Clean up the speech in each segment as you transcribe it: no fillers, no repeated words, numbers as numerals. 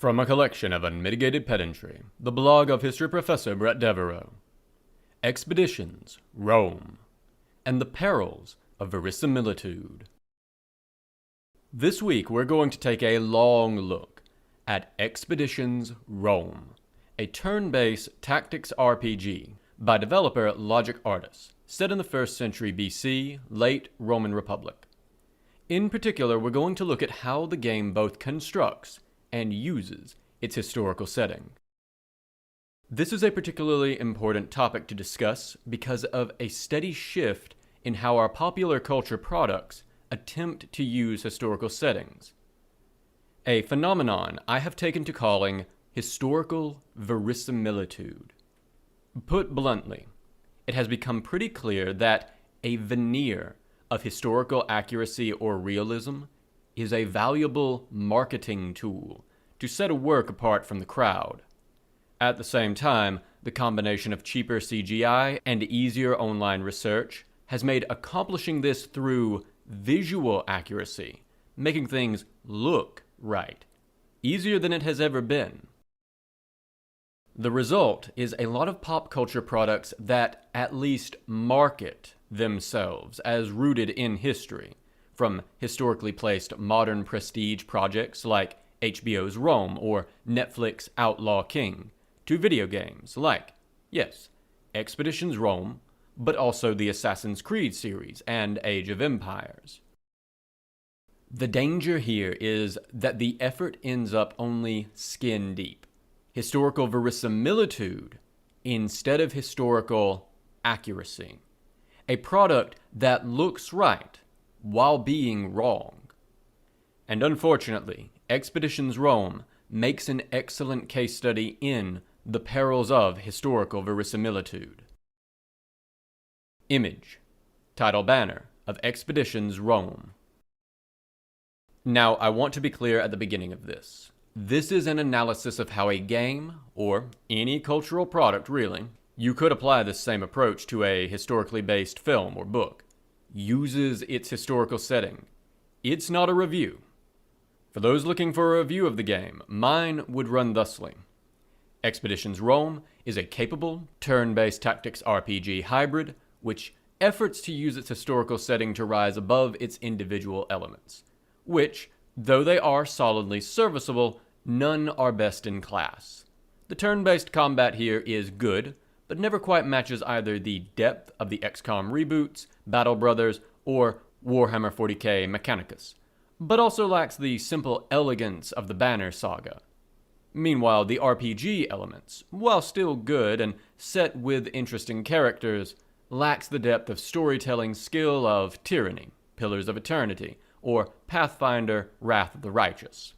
From a collection of Unmitigated Pedantry, the blog of history professor Bret Devereaux. Expeditions, Rome, and the Perils of Verisimilitude. This week we're going to take a long look at Expeditions, Rome, a turn-based tactics RPG by developer Logic Artists, set in the 1st century BC, late Roman Republic. In particular, we're going to look at how the game both constructs and uses its historical setting. This is a particularly important topic to discuss because of a steady shift in how our popular culture products attempt to use historical settings. A phenomenon I have taken to calling historical verisimilitude. Put bluntly, it has become pretty clear that a veneer of historical accuracy or realism is a valuable marketing tool to set a work apart from the crowd. At the same time, the combination of cheaper CGI and easier online research has made accomplishing this through visual accuracy, making things look right, easier than it has ever been. The result is a lot of pop culture products that at least market themselves as rooted in history, from historically placed modern prestige projects like HBO's Rome or Netflix Outlaw King, to video games like, yes, Expeditions Rome, but also the Assassin's Creed series and Age of Empires. The danger here is that the effort ends up only skin deep. Historical verisimilitude instead of historical accuracy. A product that looks right while being wrong. And unfortunately, Expeditions Rome makes an excellent case study in the perils of historical verisimilitude. Image, title banner of Expeditions Rome. Now, I want to be clear at the beginning of this. This is an analysis of how a game, or any cultural product really, you could apply this same approach to a historically based film or book, uses its historical setting. It's not a review. For those looking for a review of the game, mine would run thusly. Expeditions Rome is a capable, turn-based tactics RPG hybrid, which efforts to use its historical setting to rise above its individual elements, which, though they are solidly serviceable, none are best in class. The turn-based combat here is good, but never quite matches either the depth of the XCOM reboots, Battle Brothers, or Warhammer 40k Mechanicus, but also lacks the simple elegance of the Banner saga. Meanwhile, the RPG elements, while still good and set with interesting characters, lacks the depth of storytelling skill of Tyranny, Pillars of Eternity, or Pathfinder, Wrath of the Righteous.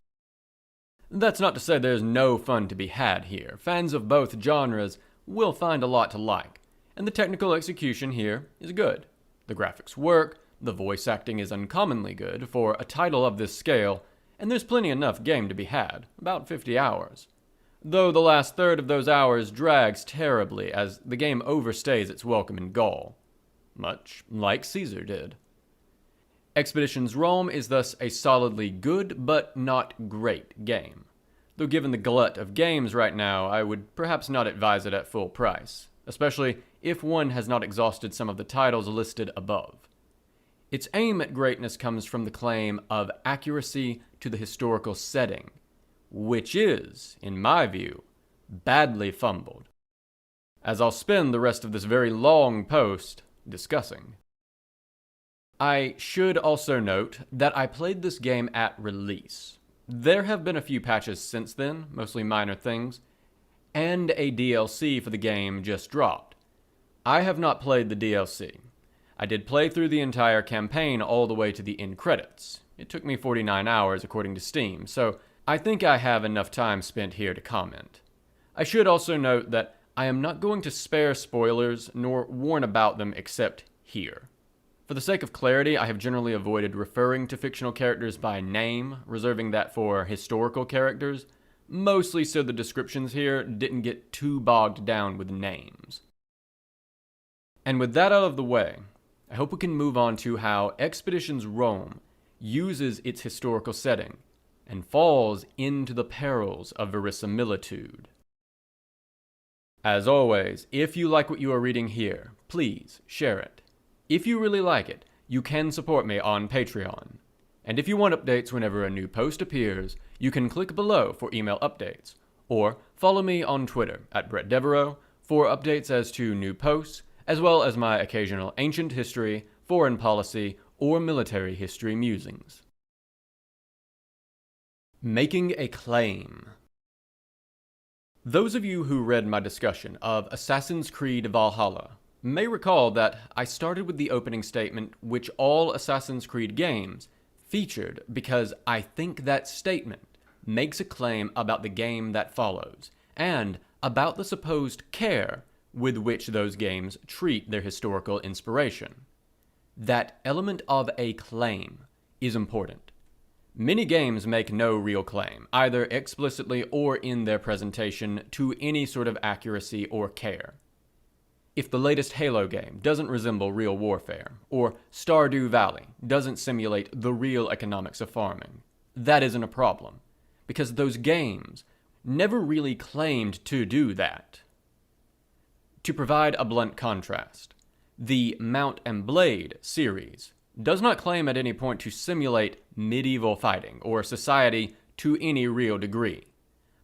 That's not to say there's no fun to be had here. Fans of both genres will find a lot to like, and the technical execution here is good. The graphics work, the voice acting is uncommonly good for a title of this scale, and there's plenty enough game to be had, about 50 hours. Though the last third of those hours drags terribly as the game overstays its welcome in Gaul, much like Caesar did. Expeditions Rome is thus a solidly good but not great game, though given the glut of games right now, I would perhaps not advise it at full price, especially if one has not exhausted some of the titles listed above. Its aim at greatness comes from the claim of accuracy to the historical setting, which is, in my view, badly fumbled, as I'll spend the rest of this very long post discussing. I should also note that I played this game at release. There have been a few patches since then, mostly minor things, and a DLC for the game just dropped. I have not played the DLC. I did play through the entire campaign all the way to the end credits. It took me 49 hours according to Steam, so I think I have enough time spent here to comment. I should also note that I am not going to spare spoilers nor warn about them except here. For the sake of clarity, I have generally avoided referring to fictional characters by name, reserving that for historical characters, mostly so the descriptions here didn't get too bogged down with names. And with that out of the way, I hope we can move on to how Expeditions Rome uses its historical setting and falls into the perils of verisimilitude. As always, if you like what you are reading here, please share it. If you really like it, you can support me on Patreon. And if you want updates whenever a new post appears, you can click below for email updates, or follow me on Twitter at Bret Devereaux for updates as to new posts, as well as my occasional ancient history, foreign policy, or military history musings. Making a claim. Those of you who read my discussion of Assassin's Creed Valhalla may recall that I started with the opening statement which all Assassin's Creed games featured because I think that statement makes a claim about the game that follows, and about the supposed care with which those games treat their historical inspiration. That element of a claim is important. Many games make no real claim, either explicitly or in their presentation, to any sort of accuracy or care. If the latest Halo game doesn't resemble real warfare, or Stardew Valley doesn't simulate the real economics of farming, that isn't a problem, because those games never really claimed to do that. To provide a blunt contrast, the Mount and Blade series does not claim at any point to simulate medieval fighting or society to any real degree.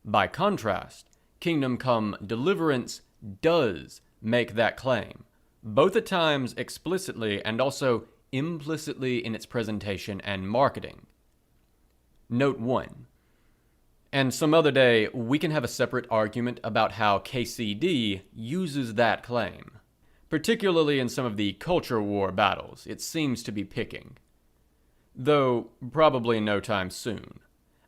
By contrast, Kingdom Come Deliverance does make that claim, both at times explicitly and also implicitly in its presentation and marketing. Note 1. And some other day, we can have a separate argument about how KCD uses that claim. Particularly in some of the culture war battles, it seems to be picking. Though, probably no time soon.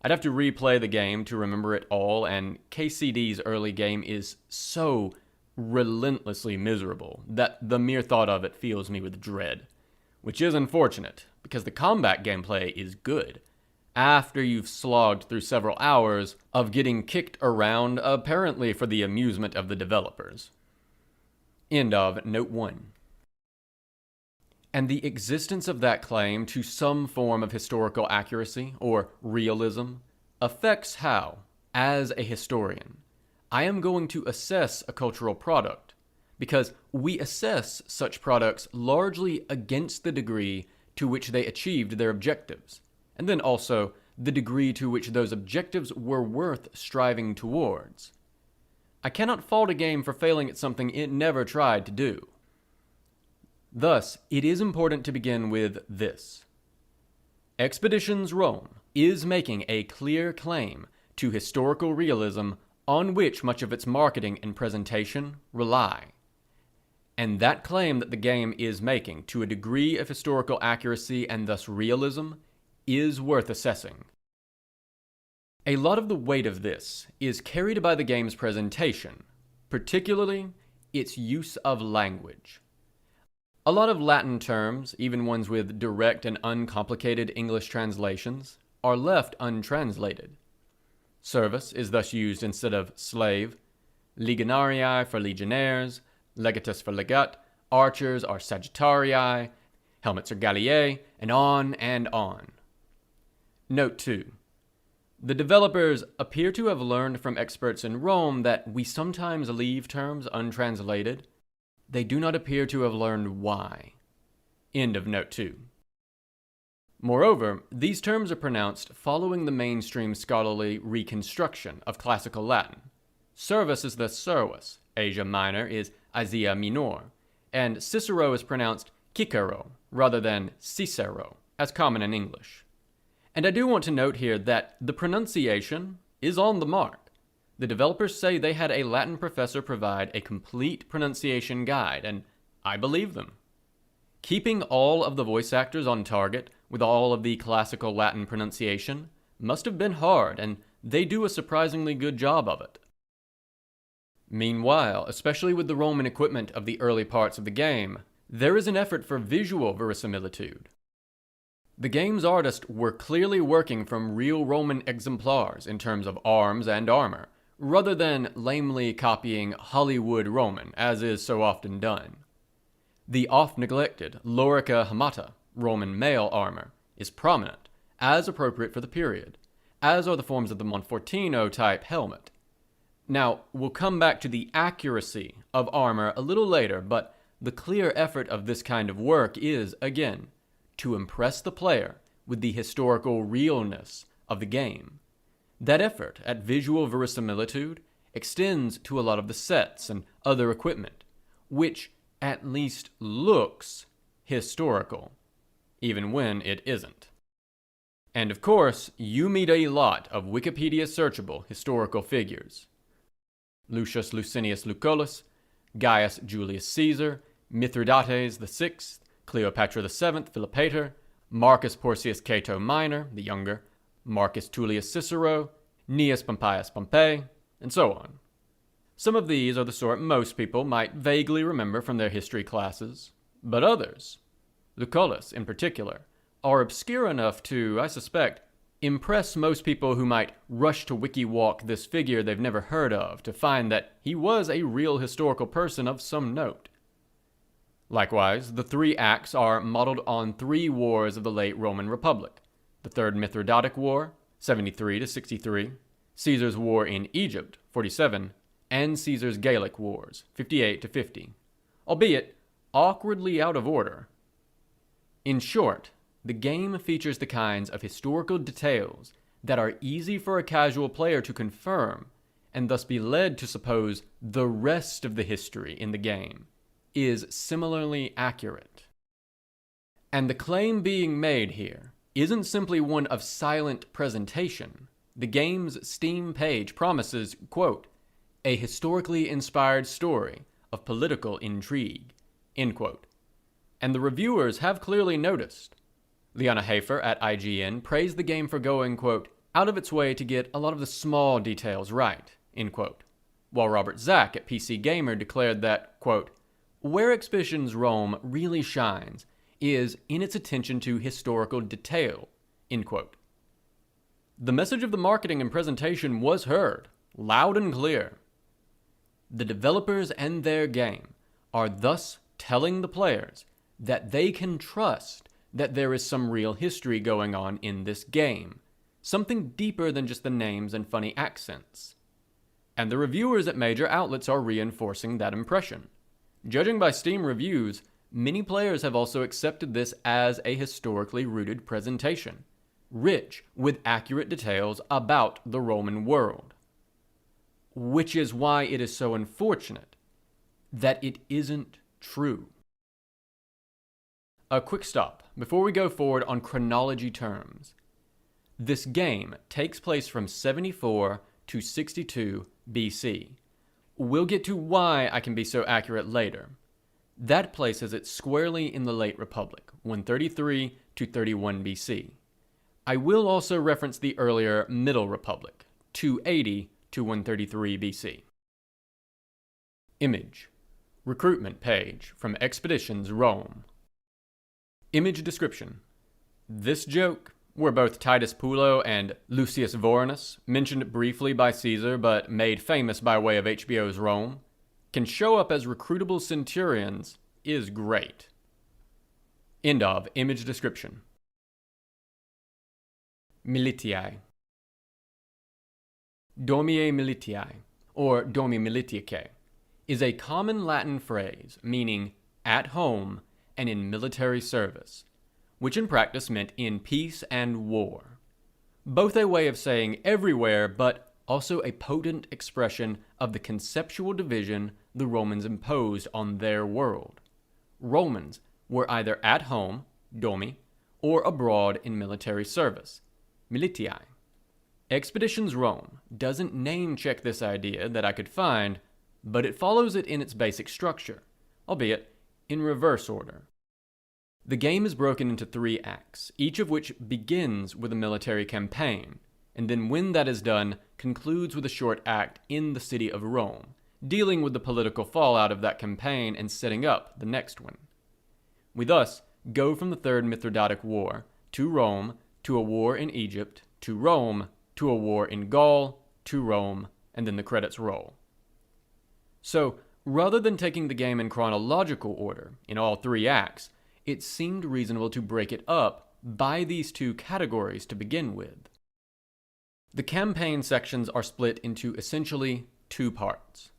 I'd have to replay the game to remember it all, and KCD's early game is so relentlessly miserable that the mere thought of it fills me with dread. Which is unfortunate, because the combat gameplay is good, after you've slogged through several hours of getting kicked around apparently for the amusement of the developers. End of note 1. And the existence of that claim to some form of historical accuracy or realism affects how, as a historian, I am going to assess a cultural product, because we assess such products largely against the degree to which they achieved their objectives, and then also the degree to which those objectives were worth striving towards. I cannot fault a game for failing at something it never tried to do. Thus, it is important to begin with this. Expeditions Rome is making a clear claim to historical realism on which much of its marketing and presentation rely. And that claim that the game is making to a degree of historical accuracy and thus realism is worth assessing. A lot of the weight of this is carried by the game's presentation, particularly its use of language. A lot of Latin terms, even ones with direct and uncomplicated English translations, are left untranslated. Servus is thus used instead of slave, legionarii for legionnaires, legatus for legat, archers are sagittarii, helmets are galliae, and on and on. Note 2. The developers appear to have learned from experts in Rome that we sometimes leave terms untranslated. They do not appear to have learned why. End of note 2. Moreover, these terms are pronounced following the mainstream scholarly reconstruction of classical Latin. Servus is thus servus, Asia Minor is Asia Minor, and Cicero is pronounced Cicero rather than Cicero, as common in English. And I do want to note here that the pronunciation is on the mark. The developers say they had a Latin professor provide a complete pronunciation guide, and I believe them. Keeping all of the voice actors on target with all of the classical Latin pronunciation must have been hard, and they do a surprisingly good job of it. Meanwhile, especially with the Roman equipment of the early parts of the game, there is an effort for visual verisimilitude. The game's artists were clearly working from real Roman exemplars in terms of arms and armor, rather than lamely copying Hollywood Roman, as is so often done. The oft-neglected Lorica Hamata, Roman male armor, is prominent, as appropriate for the period, as are the forms of the Monfortino type helmet. Now, we'll come back to the accuracy of armor a little later, but the clear effort of this kind of work is, again, to impress the player with the historical realness of the game. That effort at visual verisimilitude extends to a lot of the sets and other equipment, which at least looks historical, even when it isn't. And of course, you meet a lot of Wikipedia searchable historical figures. Lucius Licinius Lucullus, Gaius Julius Caesar, Mithridates VI, Cleopatra VII, Philopator, Marcus Porcius Cato Minor, the younger, Marcus Tullius Cicero, Gnaeus Pompeius Pompey, and so on. Some of these are the sort most people might vaguely remember from their history classes, but others, Lucullus in particular, are obscure enough to, I suspect, impress most people who might rush to wiki-walk this figure they've never heard of to find that he was a real historical person of some note. Likewise, the three acts are modeled on three wars of the late Roman Republic: the Third Mithridatic War, 73 to 63, Caesar's War in Egypt, 47, and Caesar's Gallic Wars, 58 to 50, albeit awkwardly out of order. In short, the game features the kinds of historical details that are easy for a casual player to confirm, and thus be led to suppose the rest of the history in the game is similarly accurate. And the claim being made here isn't simply one of silent presentation. The game's Steam page promises, quote, a historically inspired story of political intrigue, end quote. And the reviewers have clearly noticed. Liana Hafer at IGN praised the game for going, quote, out of its way to get a lot of the small details right, end quote. While Robert Zach at PC Gamer declared that, quote, where Expeditions Rome really shines is in its attention to historical detail, end quote. The message of the marketing and presentation was heard, loud and clear. The developers and their game are thus telling the players that they can trust that there is some real history going on in this game, something deeper than just the names and funny accents. And the reviewers at major outlets are reinforcing that impression. Judging by Steam reviews, many players have also accepted this as a historically rooted presentation, rich with accurate details about the Roman world. Which is why it is so unfortunate that it isn't true. A quick stop before we go forward on chronology terms. This game takes place from 74 to 62 BC. We'll get to why I can be so accurate later. That places it squarely in the late Republic, 133 to 31 BC. I will also reference the earlier Middle Republic, 280 to 133 BC. Image. Recruitment page from Expeditions Rome. Image description. This joke, where both Titus Pullo and Lucius Vorenus, mentioned briefly by Caesar but made famous by way of HBO's Rome, can show up as recruitable centurions is great. End of image description. Militiae. Domi Militiae, or Domi Militiae, is a common Latin phrase meaning at home and in military service, which in practice meant in peace and war. Both a way of saying everywhere, but also a potent expression of the conceptual division the Romans imposed on their world. Romans were either at home, Domi, or abroad in military service, Militiae. Expeditions Rome doesn't name-check this idea that I could find, but it follows it in its basic structure, albeit in reverse order. The game is broken into 3 acts, each of which begins with a military campaign, and then when that is done, concludes with a short act in the city of Rome, dealing with the political fallout of that campaign and setting up the next one. We thus go from the Third Mithridatic War to Rome, to a war in Egypt, to Rome, to a war in Gaul, to Rome, and then the credits roll. So, rather than taking the game in chronological order, in all 3 acts, it seemed reasonable to break it up by these 2 categories to begin with. The campaign sections are split into essentially two parts.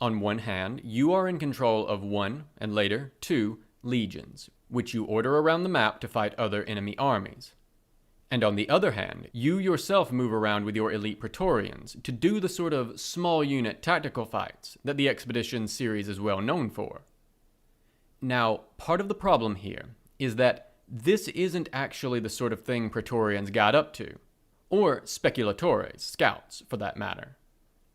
On one hand, you are in control of one, and later, two, legions, which you order around the map to fight other enemy armies. And on the other hand, you yourself move around with your elite Praetorians to do the sort of small unit tactical fights that the Expeditions series is well known for. Now, part of the problem here is that this isn't actually the sort of thing Praetorians got up to, or speculatores, scouts for that matter.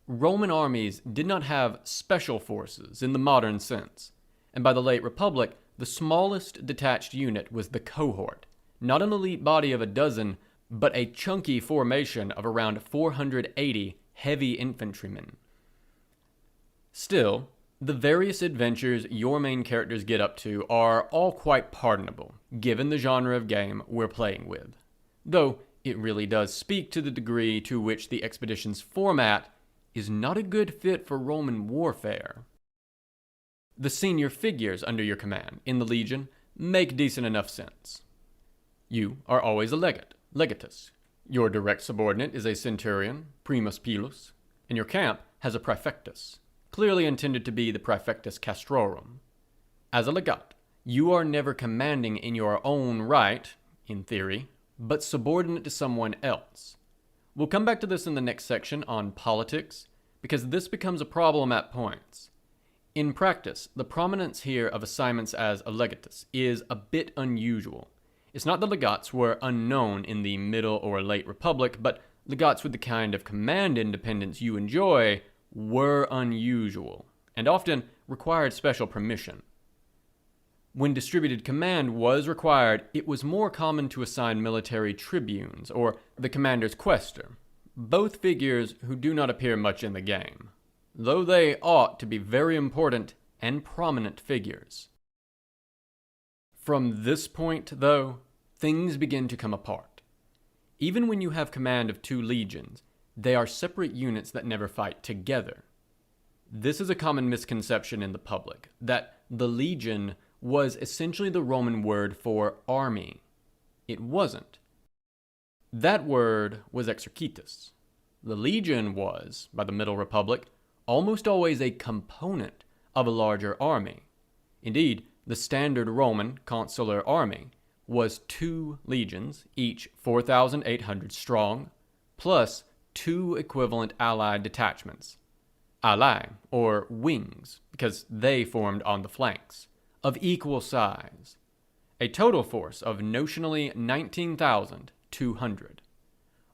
Roman armies did not have special forces in the modern sense, and by the late Republic, the smallest detached unit was the cohort, not an elite body of a dozen, but a chunky formation of around 480 heavy infantrymen. Still, the various adventures your main characters get up to are all quite pardonable, given the genre of game we're playing with. Though, it really does speak to the degree to which the Expeditions format is not a good fit for Roman warfare. The senior figures under your command in the legion make decent enough sense. You are always a legate, legatus. Your direct subordinate is a centurion, primus pilus, and your camp has a praefectus, clearly intended to be the praefectus castrorum. As a legate, you are never commanding in your own right, in theory, but subordinate to someone else. We'll come back to this in the next section on politics, because this becomes a problem at points. In practice, the prominence here of assignments as a legatus is a bit unusual. It's not that legates were unknown in the Middle or Late Republic, but legates with the kind of command independence you enjoy were unusual, and often required special permission. When distributed command was required, it was more common to assign military tribunes, or the commander's quaestor, both figures who do not appear much in the game, though they ought to be very important and prominent figures. From this point, though, things begin to come apart. Even when you have command of two legions, they are separate units that never fight together. This is a common misconception in the public, that the legion was essentially the Roman word for army. It wasn't. That word was exercitus. The legion was, by the Middle Republic, almost always a component of a larger army. Indeed, the standard Roman consular army was 2 legions, each 4,800 strong, plus 2 equivalent allied detachments, alae, or wings, because they formed on the flanks, of equal size, a total force of notionally 19,200.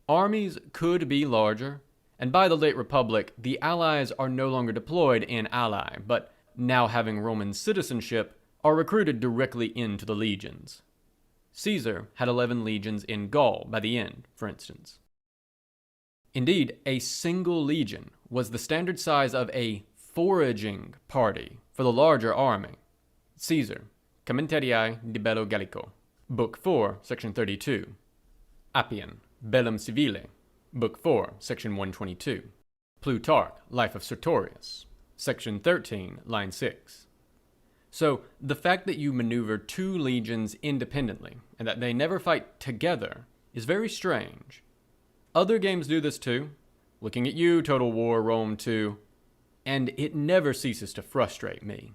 Armies could be larger, and by the late Republic, the allies are no longer deployed in alae, but now having Roman citizenship, are recruited directly into the legions. Caesar had 11 legions in Gaul by the end, for instance. Indeed, a single legion was the standard size of a foraging party for the larger army. Caesar, Commentarii de Bello Gallico, Book 4, Section 32. Appian, Bellum Civile, Book 4, Section 122. Plutarch, Life of Sertorius, Section 13, Line 6. So, the fact that you maneuver 2 legions independently, and that they never fight together, is very strange. Other games do this too. Looking at you, Total War Rome 2, and it never ceases to frustrate me.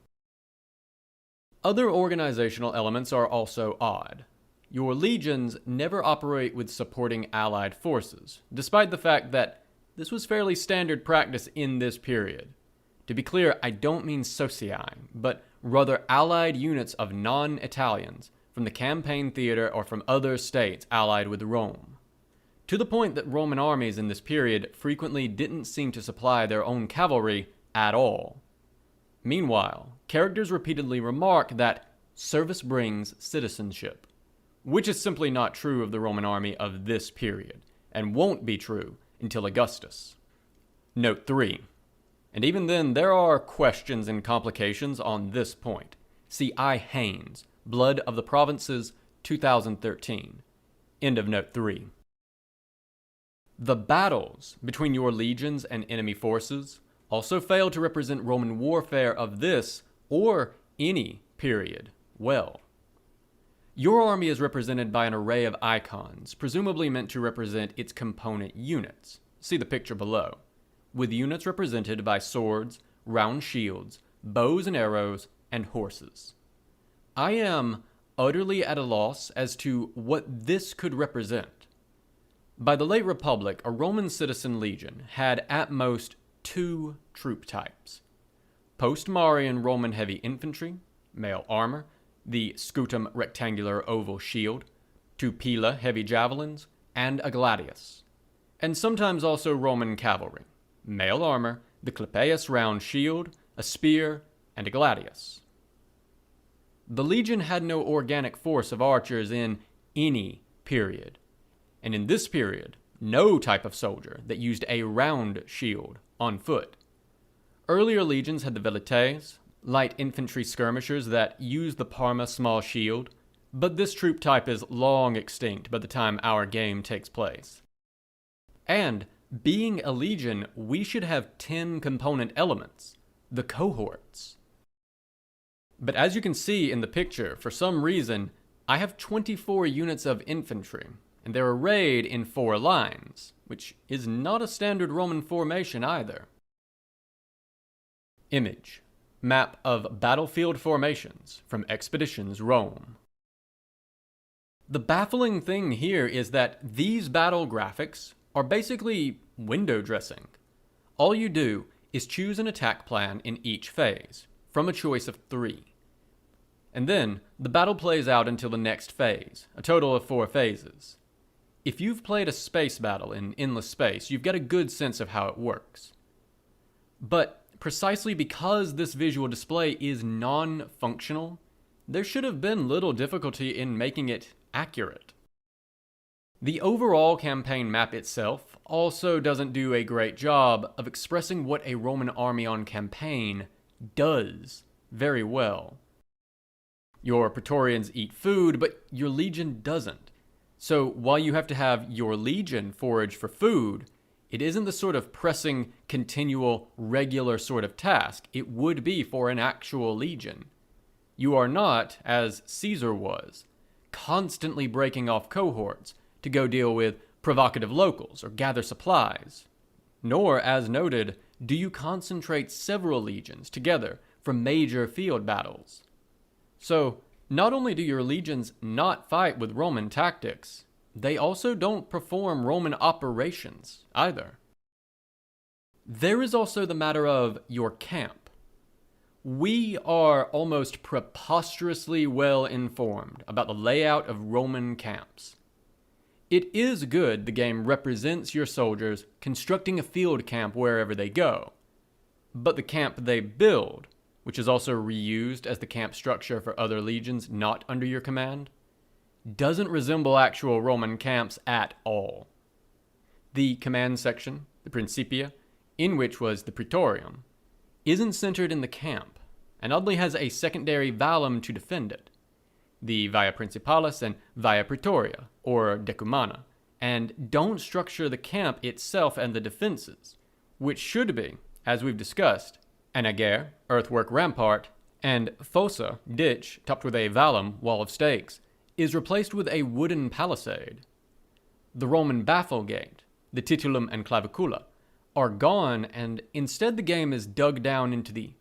Other organizational elements are also odd. Your legions never operate with supporting allied forces, despite the fact that this was fairly standard practice in this period. To be clear, I don't mean socii, but rather allied units of non-Italians from the campaign theater or from other states allied with Rome. To the point that Roman armies in this period frequently didn't seem to supply their own cavalry at all. Meanwhile, characters repeatedly remark that service brings citizenship, which is simply not true of the Roman army of this period, and won't be true until Augustus. Note 3. And even then, there are questions and complications on this point. See I. Haynes, Blood of the Provinces, 2013. End of note 3. The battles between your legions and enemy forces also fail to represent Roman warfare of this or any period well. Your army is represented by an array of icons, presumably meant to represent its component units. See the picture below, with units represented by swords, round shields, bows and arrows, and horses. I am utterly at a loss as to what this could represent. By the late Republic, a Roman citizen legion had at most 2 troop types: post-Marian Roman heavy infantry, mail armor, the scutum rectangular oval shield, 2 pila heavy javelins, and a gladius, and sometimes also Roman cavalry, mail armor, the clypeus round shield, a spear, and a gladius. The legion had no organic force of archers in any period, and in this period, no type of soldier that used a round shield on foot. Earlier legions had the Militiae, light infantry skirmishers that used the Parma small shield, but this troop type is long extinct by the time our game takes place. And, being a legion, we should have 10 component elements, the cohorts. But as you can see in the picture, for some reason, I have 24 units of infantry, and they're arrayed in 4 lines, which is not a standard Roman formation either. Image. Map of battlefield formations from Expeditions Rome. The baffling thing here is that these battle graphics are basically window dressing. All you do is choose an attack plan in each phase, from a choice of 3. And then, the battle plays out until the next phase, a total of 4 phases. If you've played a space battle in endless space, you've got a good sense of how it works. But precisely because this visual display is non-functional, there should have been little difficulty in making it accurate. The overall campaign map itself also doesn't do a great job of expressing what a Roman army on campaign does very well. Your Praetorians eat food, but your legion doesn't. So while you have to have your legion forage for food, it isn't the sort of pressing, continual, regular sort of task it would be for an actual legion. You are not, as Caesar was, constantly breaking off cohorts to go deal with provocative locals or gather supplies. Nor, as noted, do you concentrate several legions together for major field battles. So, not only do your legions not fight with Roman tactics, they also don't perform Roman operations either. There is also the matter of your camp. We are almost preposterously well informed about the layout of Roman camps. It is good the game represents your soldiers constructing a field camp wherever they go, but the camp they build, which is also reused as the camp structure for other legions not under your command, doesn't resemble actual Roman camps at all. The command section, the Principia, in which was the Praetorium, isn't centered in the camp, and oddly has a secondary vallum to defend it, the Via Principalis and Via Praetoria, or Decumana, and don't structure the camp itself and the defenses, which should be, as we've discussed, an agere, earthwork rampart, and fossa, ditch topped with a vallum, wall of stakes, is replaced with a wooden palisade. The Roman baffle gate, the titulum and clavicula, are gone, and instead the game is dug down into the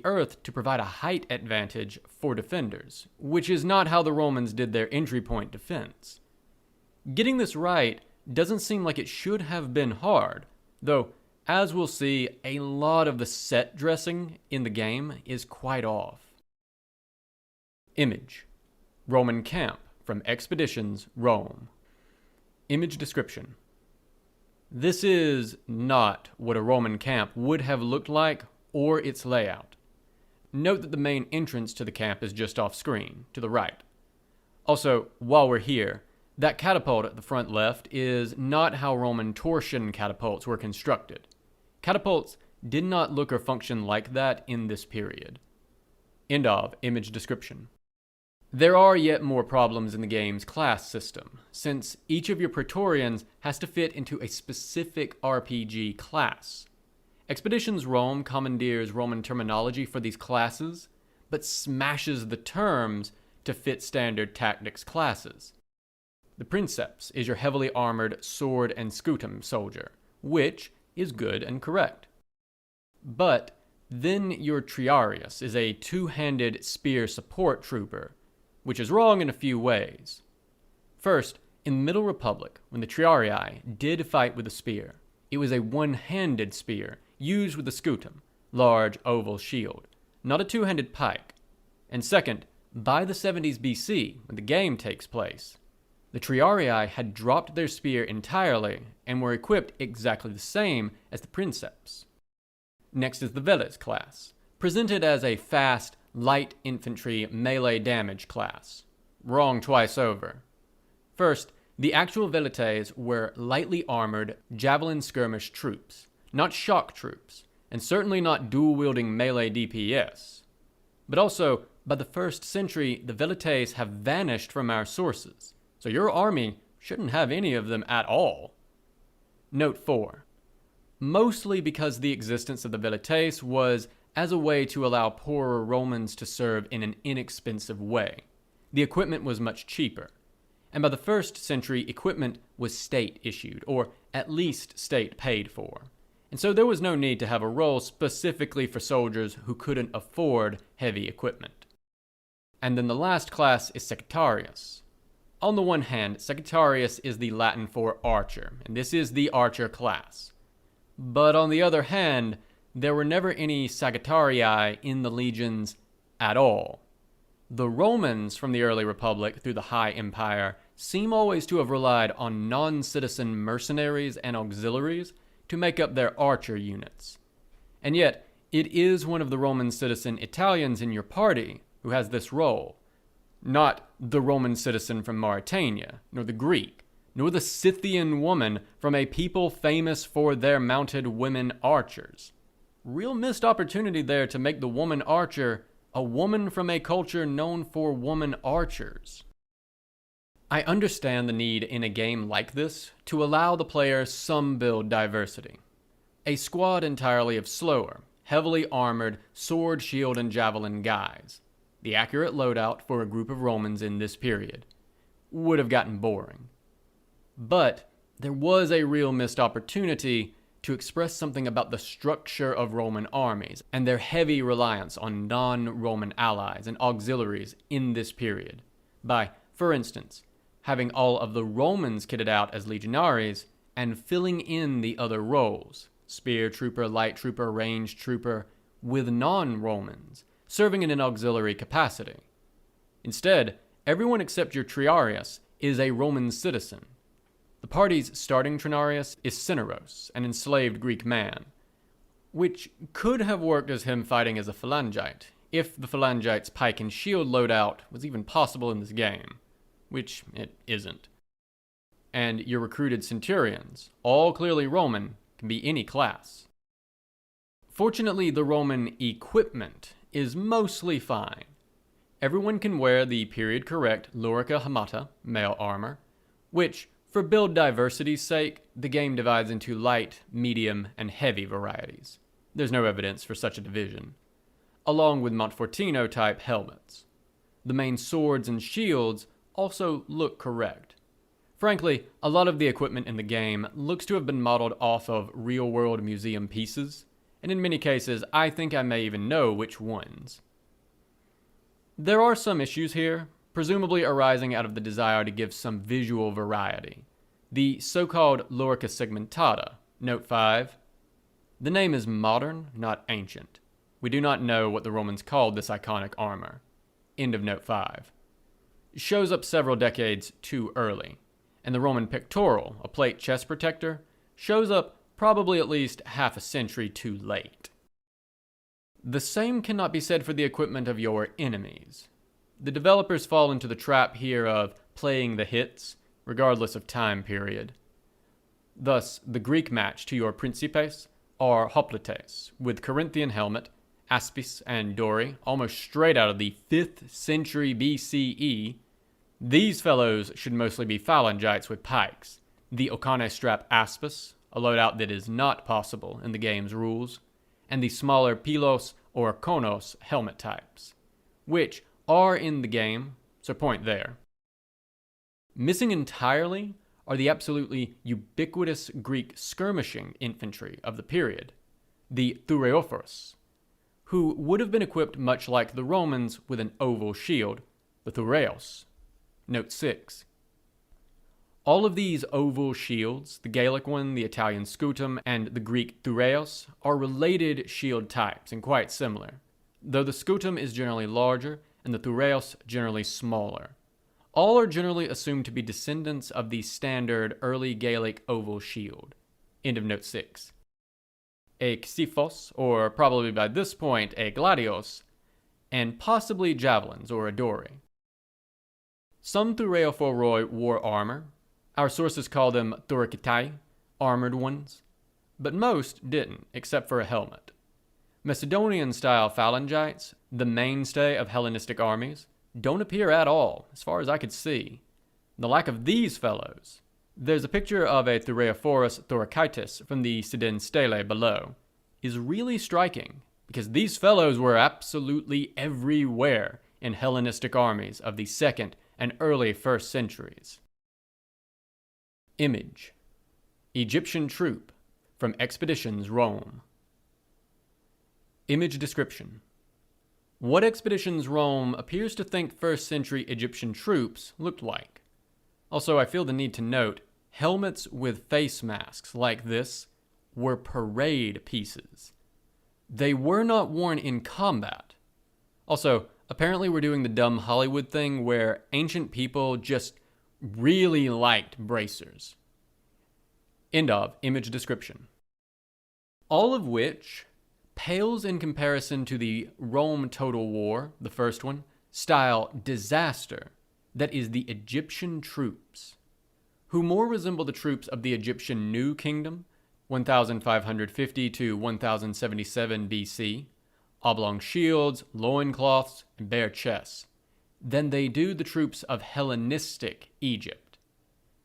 earth to provide a height advantage for defenders, which is not how the Romans did their entry point defense. Getting this right doesn't seem like it should have been hard, though, as we'll see, a lot of the set dressing in the game is quite off. Image. Roman camp from Expeditions Rome. Image description. This is not what a Roman camp would have looked like or its layout. Note that the main entrance to the camp is just off screen, to the right. Also, while we're here, that catapult at the front left is not how Roman torsion catapults were constructed. Catapults did not look or function like that in this period. End of image description. There are yet more problems in the game's class system, since each of your Praetorians has to fit into a specific RPG class. Expeditions Rome commandeers Roman terminology for these classes, but smashes the terms to fit standard tactics classes. The Princeps is your heavily armored sword and scutum soldier, which is good and correct. But then your Triarius is a two-handed spear support trooper, which is wrong in a few ways. First, in the Middle Republic, when the Triarii did fight with a spear, it was a one-handed spear used with a scutum, large oval shield, not a two-handed pike. And second, by the 70s BC, when the game takes place, the Triarii had dropped their spear entirely and were equipped exactly the same as the Princeps. Next is the Veles class, presented as a fast, light infantry melee damage class. Wrong twice over. First, the actual Velites were lightly armored javelin skirmish troops, not shock troops, and certainly not dual-wielding melee DPS. But also, by the 1st century, the Velites have vanished from our sources, so your army shouldn't have any of them at all. Note 4. Mostly because the existence of the Velites was as a way to allow poorer Romans to serve in an inexpensive way. The equipment was much cheaper. And by the 1st century, equipment was state-issued, or at least state-paid for. And so there was no need to have a role specifically for soldiers who couldn't afford heavy equipment. And then the last class is Sectarius. On the one hand, Sectarius is the Latin for archer, and this is the archer class. But on the other hand, there were never any Sagittarii in the legions at all. The Romans from the early Republic through the High Empire seem always to have relied on non-citizen mercenaries and auxiliaries to make up their archer units. And yet, it is one of the Roman citizen Italians in your party who has this role, not the Roman citizen from Mauritania, nor the Greek, nor the Scythian woman from a people famous for their mounted women archers. Real missed opportunity there to make the woman archer a woman from a culture known for woman archers. I understand the need in a game like this to allow the player some build diversity. A squad entirely of slower, heavily armored, sword, shield, and javelin guys, the accurate loadout for a group of Romans in this period, would have gotten boring. But there was a real missed opportunity to express something about the structure of Roman armies and their heavy reliance on non-Roman allies and auxiliaries in this period by, for instance, having all of the Romans kitted out as legionaries and filling in the other roles, spear trooper, light trooper, ranged trooper, with non-Romans, serving in an auxiliary capacity. Instead, everyone except your Triarius is a Roman citizen. The party's starting Trinarius is Cineros, an enslaved Greek man, which could have worked as him fighting as a phalangite, if the phalangite's pike and shield loadout was even possible in this game, which it isn't. And your recruited centurions, all clearly Roman, can be any class. Fortunately, the Roman equipment is mostly fine. Everyone can wear the period-correct Lorica Hamata male armor, which, for build diversity's sake, the game divides into light, medium, and heavy varieties. There's no evidence for such a division. Along with Montfortino-type helmets. The main swords and shields also look correct. Frankly, a lot of the equipment in the game looks to have been modeled off of real-world museum pieces, and in many cases, I think I may even know which ones. There are some issues here, presumably arising out of the desire to give some visual variety. The so-called Lorica Segmentata, Note 5. The name is modern, not ancient. We do not know what the Romans called this iconic armor. End of Note 5. Shows up several decades too early, and the Roman pectoral, a plate chest protector, shows up probably at least half a century too late. The same cannot be said for the equipment of your enemies. The developers fall into the trap here of playing the hits, regardless of time period. Thus, the Greek match to your Principes are hoplites, with Corinthian helmet, aspis, and dori, almost straight out of the 5th century BCE. These fellows should mostly be phalangites with pikes, the Ocane strap aspis, a loadout that is not possible in the game's rules, and the smaller pilos or konos helmet types. which are in the game, so point there. Missing entirely are the absolutely ubiquitous Greek skirmishing infantry of the period, the thureophorus, who would have been equipped much like the Romans with an oval shield, the thureos. Note 6. All of these oval shields, the Gaelic one, the Italian scutum, and the Greek thureos, are related shield types and quite similar, though the scutum is generally larger and the thureos generally smaller. All are generally assumed to be descendants of the standard early Gaelic oval shield. End of note 6. A xiphos, or probably by this point a gladios, and possibly javelins or a dory. Some thureophoroi wore armor. Our sources call them thurakitai, armored ones, but most didn't, except for a helmet. Macedonian-style phalangites, the mainstay of Hellenistic armies, don't appear at all, as far as I could see. The lack of these fellows. There's a picture of a Thureophorus thorakitis from the Sidon Stele below, is really striking, because these fellows were absolutely everywhere in Hellenistic armies of the 2nd and early 1st centuries. Image: Egyptian troop from Expeditions Rome. Image description: What Expeditions Rome appears to think 1st century Egyptian troops looked like. Also, I feel the need to note, helmets with face masks like this were parade pieces. They were not worn in combat. Also, apparently we're doing the dumb Hollywood thing where ancient people just really liked bracers. End of image description. All of which pales in comparison to the Rome Total War, the first one, style disaster that is the Egyptian troops, who more resemble the troops of the Egyptian New Kingdom, 1550 to 1077 BC, oblong shields, loincloths, and bare chests, than they do the troops of Hellenistic Egypt.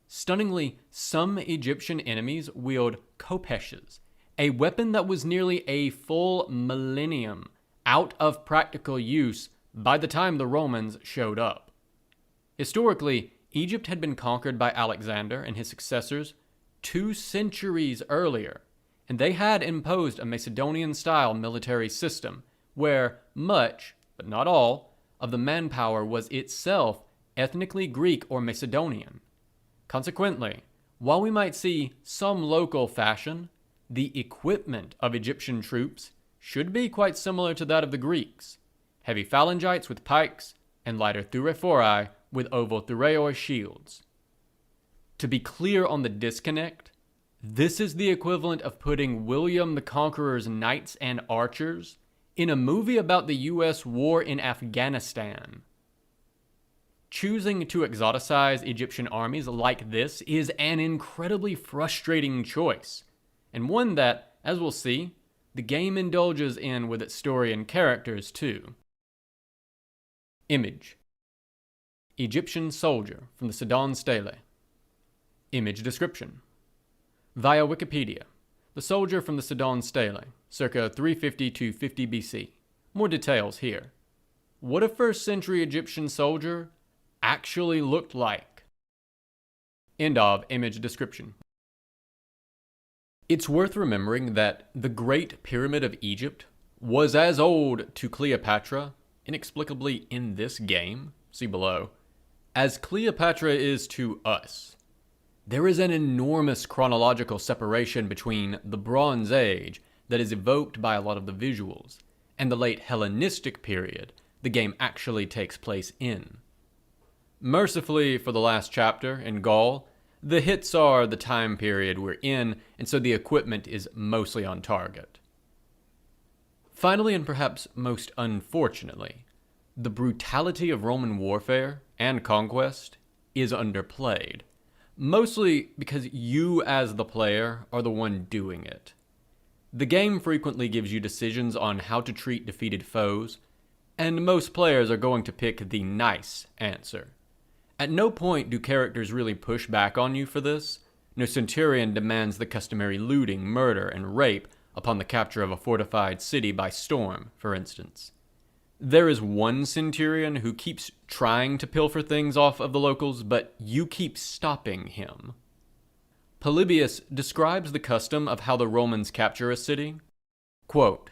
Stunningly, some Egyptian enemies wield kopeshes, a weapon that was nearly a full millennium out of practical use by the time the Romans showed up. Historically, Egypt had been conquered by Alexander and his successors 2 centuries earlier, and they had imposed a Macedonian-style military system where much, but not all, of the manpower was itself ethnically Greek or Macedonian. Consequently, while we might see some local fashion, the equipment of Egyptian troops should be quite similar to that of the Greeks: heavy phalangites with pikes and lighter thurephori with oval thureoi shields. To be clear on the disconnect, this is the equivalent of putting William the Conqueror's knights and archers in a movie about the US war in Afghanistan. Choosing to exoticize Egyptian armies like this is an incredibly frustrating choice, and one that, as we'll see, the game indulges in with its story and characters too. Image: Egyptian soldier from the Sidon Stele. Image description: Via Wikipedia, the soldier from the Sidon Stele, circa 350 to 50 BC. More details here. What a 1st century Egyptian soldier actually looked like. End of image description. It's worth remembering that the Great Pyramid of Egypt was as old to Cleopatra, inexplicably in this game, see below, as Cleopatra is to us. There is an enormous chronological separation between the Bronze Age that is evoked by a lot of the visuals and the late Hellenistic period the game actually takes place in. Mercifully for the last chapter in Gaul, the hits are the time period we're in, and so the equipment is mostly on target. Finally, and perhaps most unfortunately, the brutality of Roman warfare and conquest is underplayed, mostly because you as the player are the one doing it. The game frequently gives you decisions on how to treat defeated foes, and most players are going to pick the nice answer. At no point do characters really push back on you for this. No centurion demands the customary looting, murder, and rape upon the capture of a fortified city by storm, for instance. There is one centurion who keeps trying to pilfer things off of the locals, but you keep stopping him. Polybius describes the custom of how the Romans capture a city. Quote,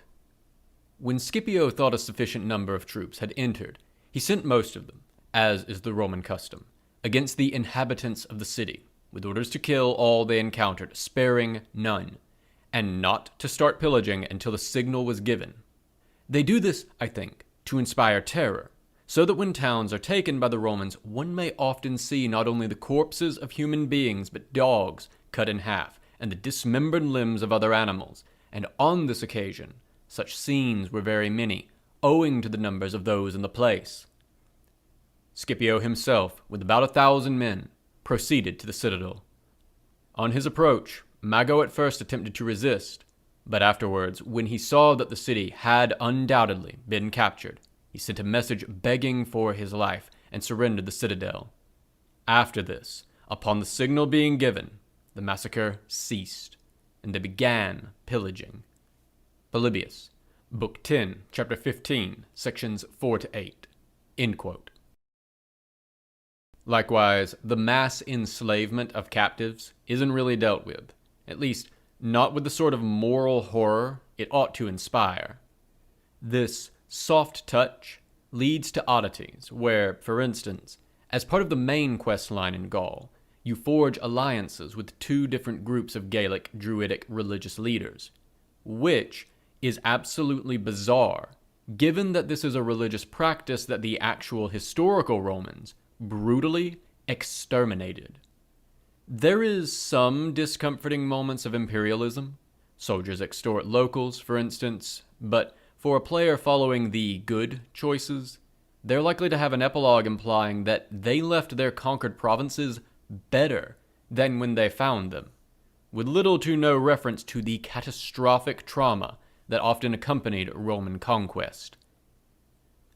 "When Scipio thought a sufficient number of troops had entered, he sent most of them, as is the Roman custom, against the inhabitants of the city, with orders to kill all they encountered, sparing none, and not to start pillaging until the signal was given. They do this, I think, to inspire terror, so that when towns are taken by the Romans, one may often see not only the corpses of human beings, but dogs cut in half, and the dismembered limbs of other animals, and on this occasion, such scenes were very many, owing to the numbers of those in the place. Scipio himself, with about 1,000 men, proceeded to the citadel. On his approach, Mago at first attempted to resist, but afterwards, when he saw that the city had undoubtedly been captured, he sent a message begging for his life and surrendered the citadel. After this, upon the signal being given, the massacre ceased, and they began pillaging." Polybius, Book 10, Chapter 15, Sections 4 to 8. End quote. Likewise, the mass enslavement of captives isn't really dealt with, at least not with the sort of moral horror it ought to inspire. This soft touch leads to oddities where, for instance, as part of the main quest line in Gaul, you forge alliances with two different groups of Gaelic Druidic religious leaders, which is absolutely bizarre, given that this is a religious practice that the actual historical Romans brutally exterminated. There is some discomforting moments of imperialism. Soldiers extort locals, for instance, but for a player following the good choices, they're likely to have an epilogue implying that they left their conquered provinces better than when they found them, with little to no reference to the catastrophic trauma that often accompanied Roman conquest.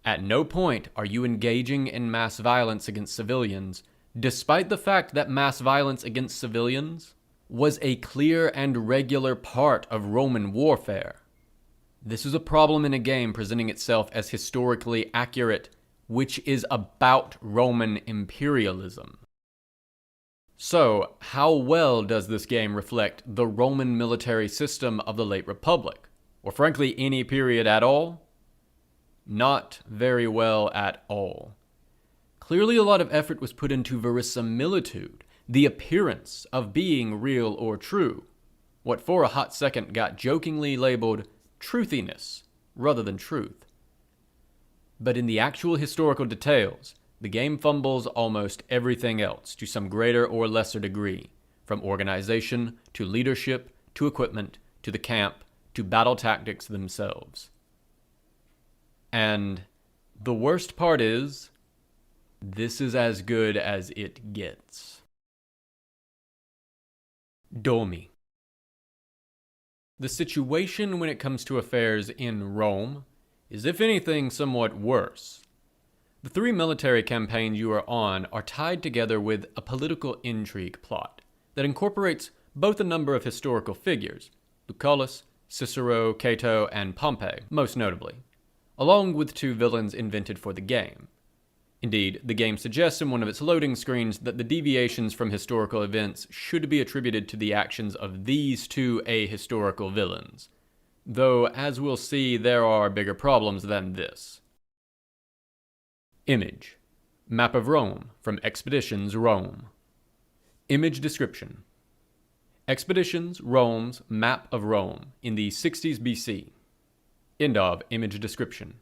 At no point are you engaging in mass violence against civilians, despite the fact that mass violence against civilians was a clear and regular part of Roman warfare. This is a problem in a game presenting itself as historically accurate, which is about Roman imperialism. So, how well does this game reflect the Roman military system of the late Republic, or frankly any period at all? Not very well at all. Clearly a lot of effort was put into verisimilitude, the appearance of being real or true, what for a hot second got jokingly labeled truthiness rather than truth. But in the actual historical details, the game fumbles almost everything else to some greater or lesser degree, from organization to leadership to equipment to the camp to battle tactics themselves. And the worst part is, this is as good as it gets. Domi. The situation when it comes to affairs in Rome is, if anything, somewhat worse. The three military campaigns you are on are tied together with a political intrigue plot that incorporates both a number of historical figures, Lucullus, Cicero, Cato, and Pompey, most notably, along with two villains invented for the game. Indeed, the game suggests in one of its loading screens that the deviations from historical events should be attributed to the actions of these two ahistorical villains, though, as we'll see, there are bigger problems than this. Image. Map of Rome from Expeditions Rome. Image description. Expeditions Rome's Map of Rome in the 60s BC. End of image description.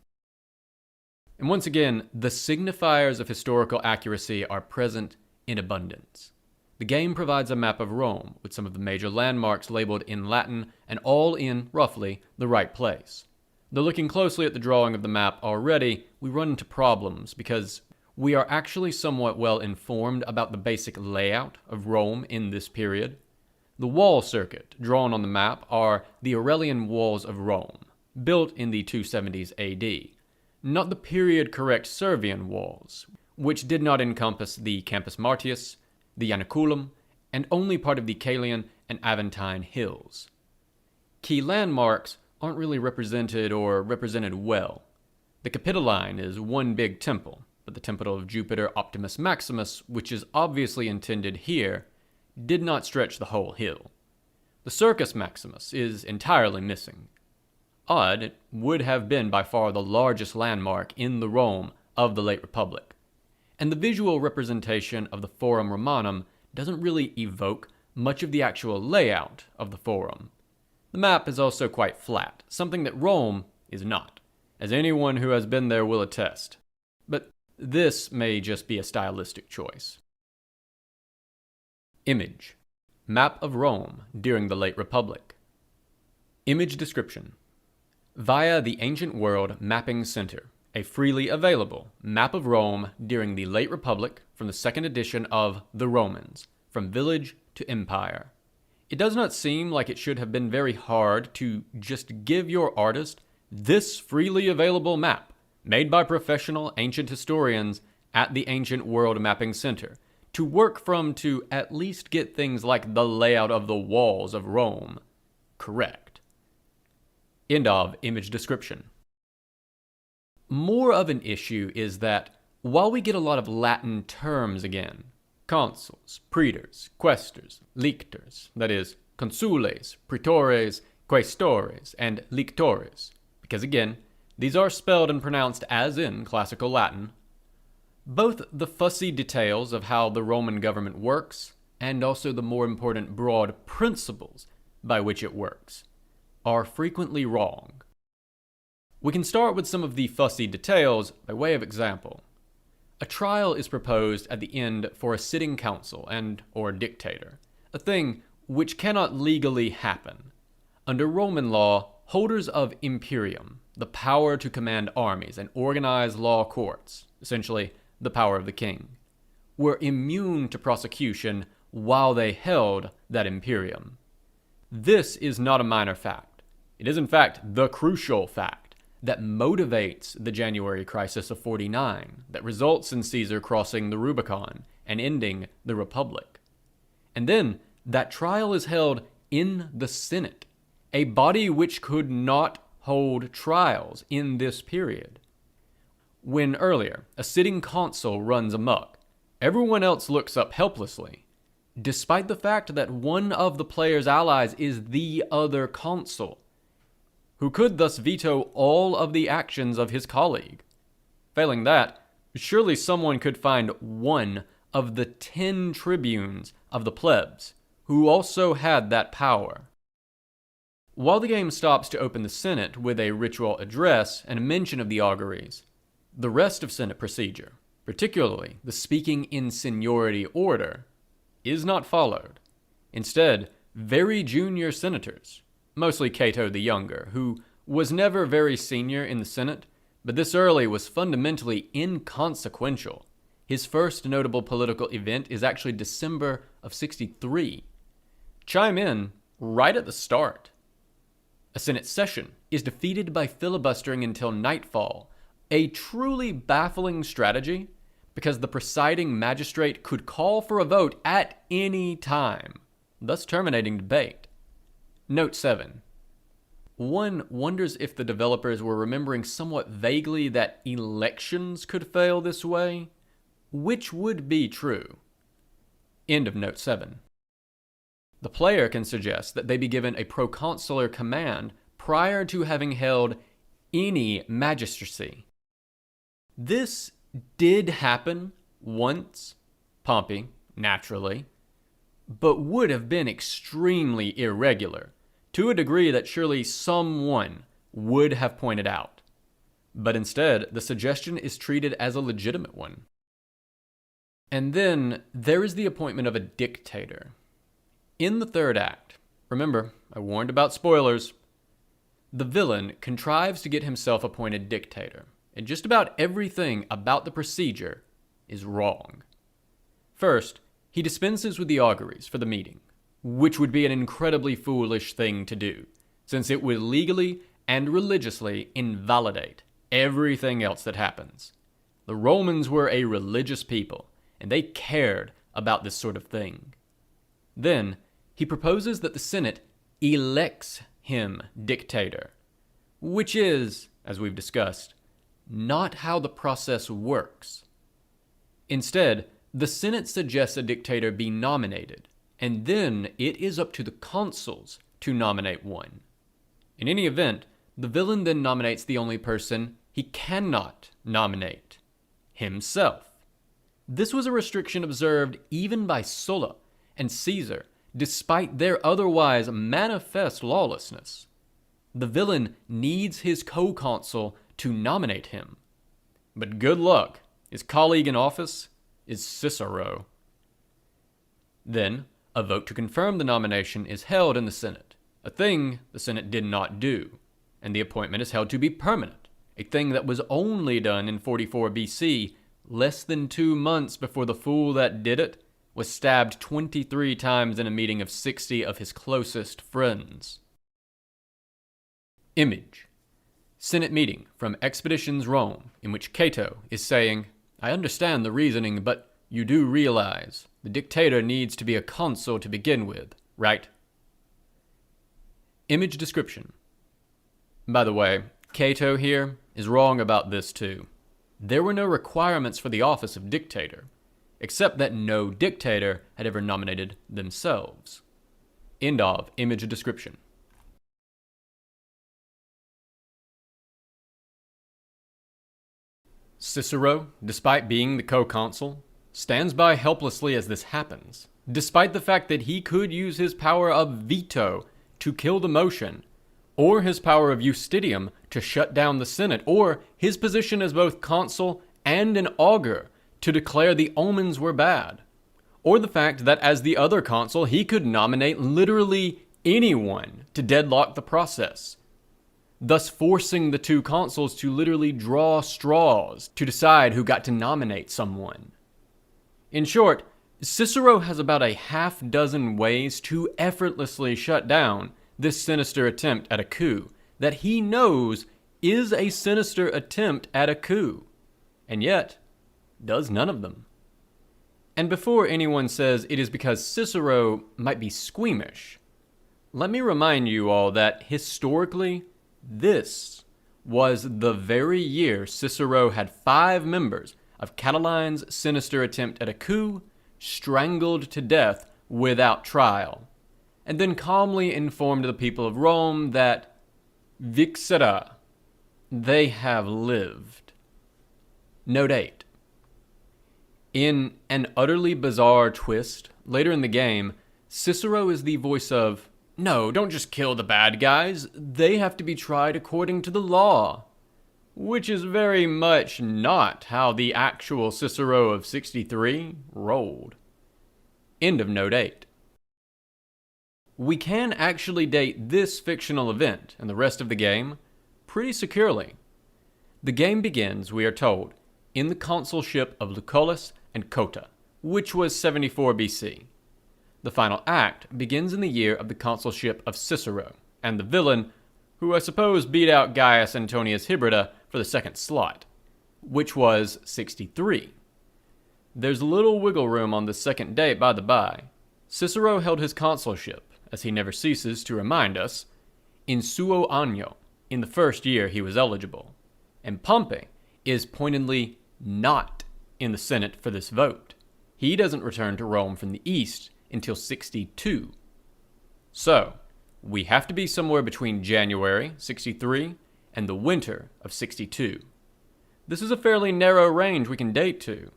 And once again, the signifiers of historical accuracy are present in abundance. The game provides a map of Rome with some of the major landmarks labeled in Latin and all in, roughly, the right place. Though looking closely at the drawing of the map already, we run into problems because we are actually somewhat well informed about the basic layout of Rome in this period. The wall circuit drawn on the map are the Aurelian walls of Rome, built in the 270s AD, not the period-correct Servian walls, which did not encompass the Campus Martius, the Ianiculum, and only part of the Caelian and Aventine hills. Key landmarks aren't really represented or represented well. The Capitoline is one big temple, but the temple of Jupiter Optimus Maximus, which is obviously intended here, did not stretch the whole hill. The Circus Maximus is entirely missing. Odd, it would have been by far the largest landmark in the Rome of the late Republic. And the visual representation of the Forum Romanum doesn't really evoke much of the actual layout of the Forum. The map is also quite flat, something that Rome is not, as anyone who has been there will attest. But this may just be a stylistic choice. Image. Map of Rome during the late Republic. Image description. Via the Ancient World Mapping Center, a freely available map of Rome during the late Republic from the second edition of The Romans, From Village to Empire. It does not seem like it should have been very hard to just give your artist this freely available map, made by professional ancient historians at the Ancient World Mapping Center, to work from to at least get things like the layout of the walls of Rome correct. End of image description. More of an issue is that while we get a lot of Latin terms again, consuls, praetors, quaestors, lictors, that is, consules, praetores, quaestores, and lictores, because again, these are spelled and pronounced as in classical Latin, both the fussy details of how the Roman government works, and also the more important broad principles by which it works, are frequently wrong. We can start with some of the fussy details by way of example. A trial is proposed at the end for a sitting council or dictator, a thing which cannot legally happen. Under Roman law, holders of imperium, the power to command armies and organize law courts, essentially the power of the king, were immune to prosecution while they held that imperium. This is not a minor fact. It is in fact the crucial fact that motivates the January crisis of 49, that results in Caesar crossing the Rubicon and ending the Republic. And then that trial is held in the Senate, a body which could not hold trials in this period. When earlier a sitting consul runs amok, everyone else looks up helplessly, despite the fact that one of the player's allies is the other consul, who could thus veto all of the actions of his colleague. Failing that, surely someone could find one of the 10 tribunes of the plebs who also had that power. While the game stops to open the Senate with a ritual address and a mention of the auguries, the rest of Senate procedure, particularly the speaking in seniority order, is not followed. Instead, very junior senators, mostly Cato the Younger, who was never very senior in the Senate, but this early was fundamentally inconsequential. His first notable political event is actually December of 63. Chime in right at the start. A Senate session is defeated by filibustering until nightfall, a truly baffling strategy because the presiding magistrate could call for a vote at any time, thus terminating debate. Note 7. One wonders if the developers were remembering somewhat vaguely that elections could fail this way, which would be true. End of note 7. The player can suggest that they be given a proconsular command prior to having held any magistracy. This did happen once, Pompey, naturally, but would have been extremely irregular, to a degree that surely someone would have pointed out. But instead, the suggestion is treated as a legitimate one. And then there is the appointment of a dictator. In the third act, remember, I warned about spoilers, the villain contrives to get himself appointed dictator, and just about everything about the procedure is wrong. First, he dispenses with the auguries for the meeting, which would be an incredibly foolish thing to do, since it would legally and religiously invalidate everything else that happens. The Romans were a religious people, and they cared about this sort of thing. Then, he proposes that the Senate elects him dictator, which is, as we've discussed, not how the process works. Instead, the Senate suggests a dictator be nominated, and then it is up to the consuls to nominate one. In any event, the villain then nominates the only person he cannot nominate: himself. This was a restriction observed even by Sulla and Caesar, despite their otherwise manifest lawlessness. The villain needs his co-consul to nominate him. But good luck, his colleague in office is Cicero. Then, a vote to confirm the nomination is held in the Senate, a thing the Senate did not do, and the appointment is held to be permanent, a thing that was only done in 44 BC, less than 2 months before the fool that did it was stabbed 23 times in a meeting of 60 of his closest friends. Image: Senate meeting from Expeditions Rome, in which Cato is saying, "I understand the reasoning, but you do realize the dictator needs to be a consul to begin with, right?" Image description: By the way, Cato here is wrong about this too. There were no requirements for the office of dictator, except that no dictator had ever nominated themselves. End of image description. Cicero, despite being the co-consul, stands by helplessly as this happens, despite the fact that he could use his power of veto to kill the motion, or his power of Justidium to shut down the Senate, or his position as both consul and an augur to declare the omens were bad, or the fact that as the other consul he could nominate literally anyone to deadlock the process, thus forcing the two consuls to literally draw straws to decide who got to nominate someone. In short, Cicero has about a half-dozen ways to effortlessly shut down this sinister attempt at a coup that he knows is a sinister attempt at a coup, and yet does none of them. And before anyone says it is because Cicero might be squeamish, let me remind you all that historically, this was the very year Cicero had 5 members of Catiline's sinister attempt at a coup strangled to death without trial, and then calmly informed the people of Rome that vixera, they have lived. Note 8. In an utterly bizarre twist, later in the game, Cicero is the voice of, "No, don't just kill the bad guys, they have to be tried according to the law," which is very much not how the actual Cicero of 63 rolled. End of note 8. We can actually date this fictional event and the rest of the game pretty securely. The game begins, we are told, in the consulship of Lucullus and Cotta, which was 74 BC. The final act begins in the year of the consulship of Cicero, and the villain, who I suppose beat out Gaius Antonius Hybrida for the second slot, which was 63. There's little wiggle room on the second date, by the by. Cicero held his consulship, as he never ceases to remind us, in suo anno, in the first year he was eligible, and Pompey is pointedly not in the Senate for this vote. He doesn't return to Rome from the east until 62. So, we have to be somewhere between January 63 and the winter of 62. This is a fairly narrow range we can date to,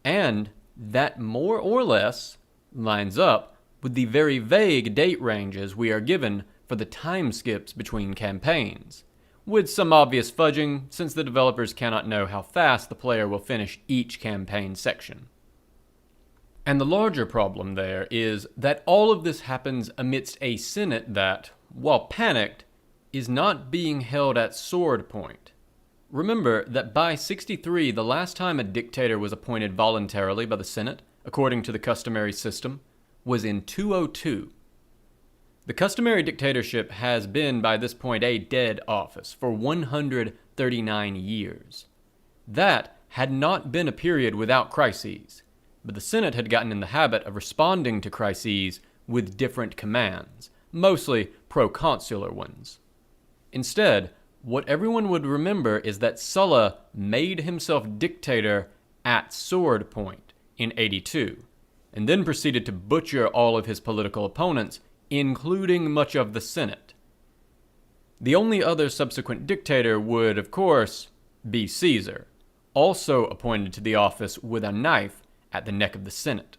and that more or less lines up with the very vague date ranges we are given for the time skips between campaigns, with some obvious fudging since the developers cannot know how fast the player will finish each campaign section. And the larger problem there is that all of this happens amidst a Senate that, while panicked, is not being held at sword point. Remember that by 63, the last time a dictator was appointed voluntarily by the Senate, according to the customary system, was in 202. The customary dictatorship has been by this point a dead office for 139 years. That had not been a period without crises, but the Senate had gotten in the habit of responding to crises with different commands, mostly proconsular ones. Instead, what everyone would remember is that Sulla made himself dictator at sword point in 82, and then proceeded to butcher all of his political opponents, including much of the Senate. The only other subsequent dictator would, of course, be Caesar, also appointed to the office with a knife at the neck of the Senate.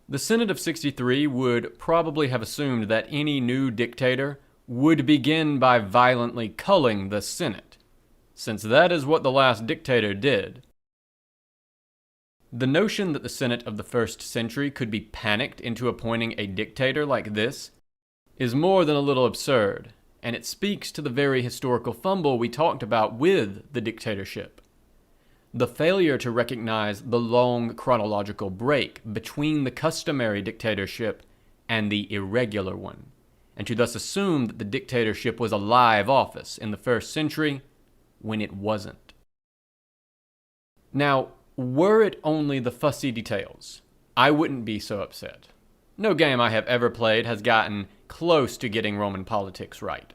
The Senate of 63 would probably have assumed that any new dictator would begin by violently culling the Senate, since that is what the last dictator did. The notion that the Senate of the first century could be panicked into appointing a dictator like this is more than a little absurd, and it speaks to the very historical fumble we talked about with the dictatorship. The failure to recognize the long chronological break between the customary dictatorship and the irregular one, and to thus assume that the dictatorship was a live office in the first century when it wasn't. Now, were it only the fussy details, I wouldn't be so upset. No game I have ever played has gotten close to getting Roman politics right.